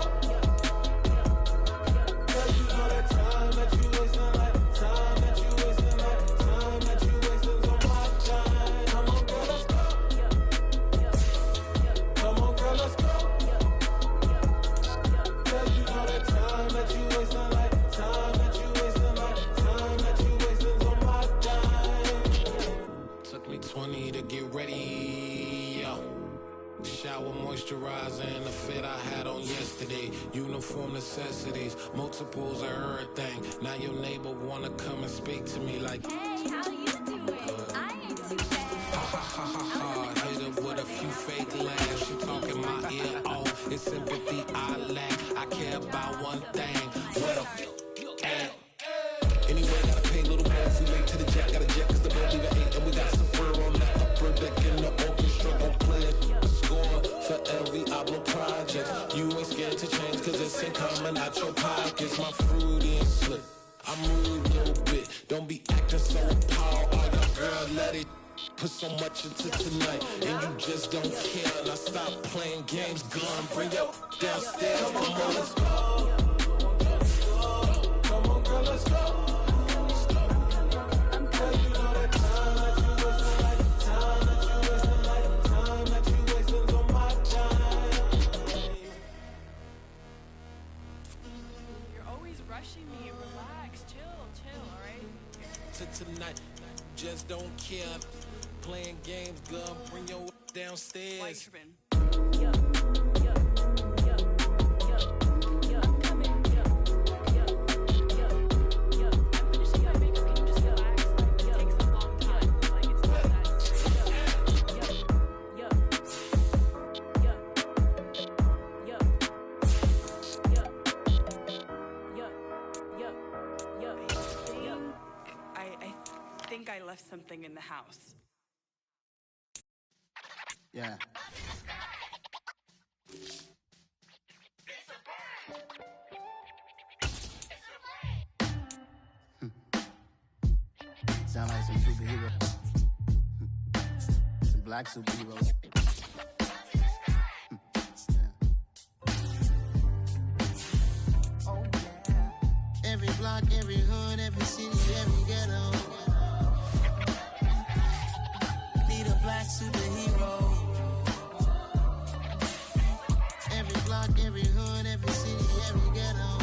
Cause you know that time that you wasting, like time that you wasting, like time that you wasting on my time. Come on, girl, let's go. Come on, girl, let's go. Cause you know that time that you wasting, like time that you wasting, like time that you wasting on my time. Took me 20 to get ready. Shower moisturizer and the fit I had on yesterday. Uniform necessities, multiples of everything. Now your neighbor wanna come and speak to me like, hey, how you doing? I ain't too bad. Ha ha ha ha ha. Hit her with a few fake laughs. She talking my ear off. It's sympathy I lack. I care about one thing. What a at. Anyway, gotta pay a little more if we late to the jet. Got a jet cause the boat leave at 8. And we got some fur on the upper deck in the orchestra. Gon' play a score for every album project. You ain't scared to change cause it's ain't coming out your pockets. My fruity and slick. I'm rude a little bit. Don't be acting so appalled. Oh, your girl, let it put so much into tonight. And you just don't care. Now stop playing games. Gone, bring your downstairs. Come on, let's go. Come on, girl, let's go. Me, relax, chill, alright? Tonight, just don't care. Playing games, girl, bring your downstairs. White tripping. I left something in the house. Yeah. Sound like some superheroes. Some black superheroes. Oh, yeah. Every block, every hood, every city, every ghetto. Black superhero. Every block, every hood, every city, every ghetto.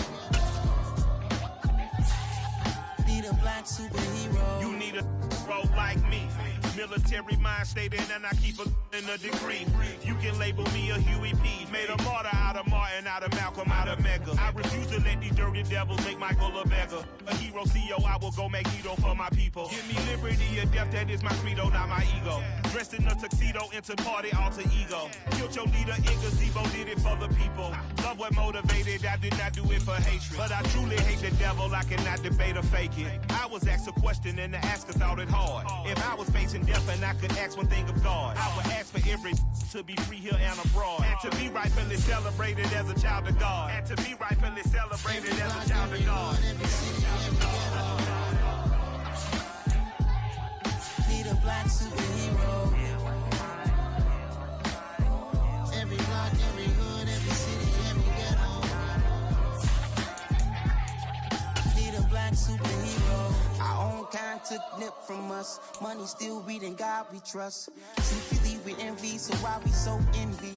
Need a black superhero. You need a role like me. Military mind stated, and I keep in a degree. You can label me a Huey P. Made a martyr out of Martin, out of Malcolm, out of Mega. I refuse to let these dirty devils make Michael a beggar. A hero CEO, I will go Magneto for my people. Give me liberty. pretty or deaf, that is my credo, not my ego. Dressed in a tuxedo, into party, alter ego. Killed your leader in gazebo, did it for the people. Love what motivated, I did not do it for hatred. But I truly hate the devil, I cannot debate or fake it. I was asked a question and the asker thought it hard. If I was facing death and I could ask one thing of God, I would ask for every to be free here and abroad. And to be rightfully celebrated as a child of God. And to be rightfully celebrated as a child of God. Need a black superhero. Every block, every hood, every city, every ghetto. Need a black superhero. Our own kind took nip from us. Money still reading God we trust. Truthfully we envy, so why we so envy?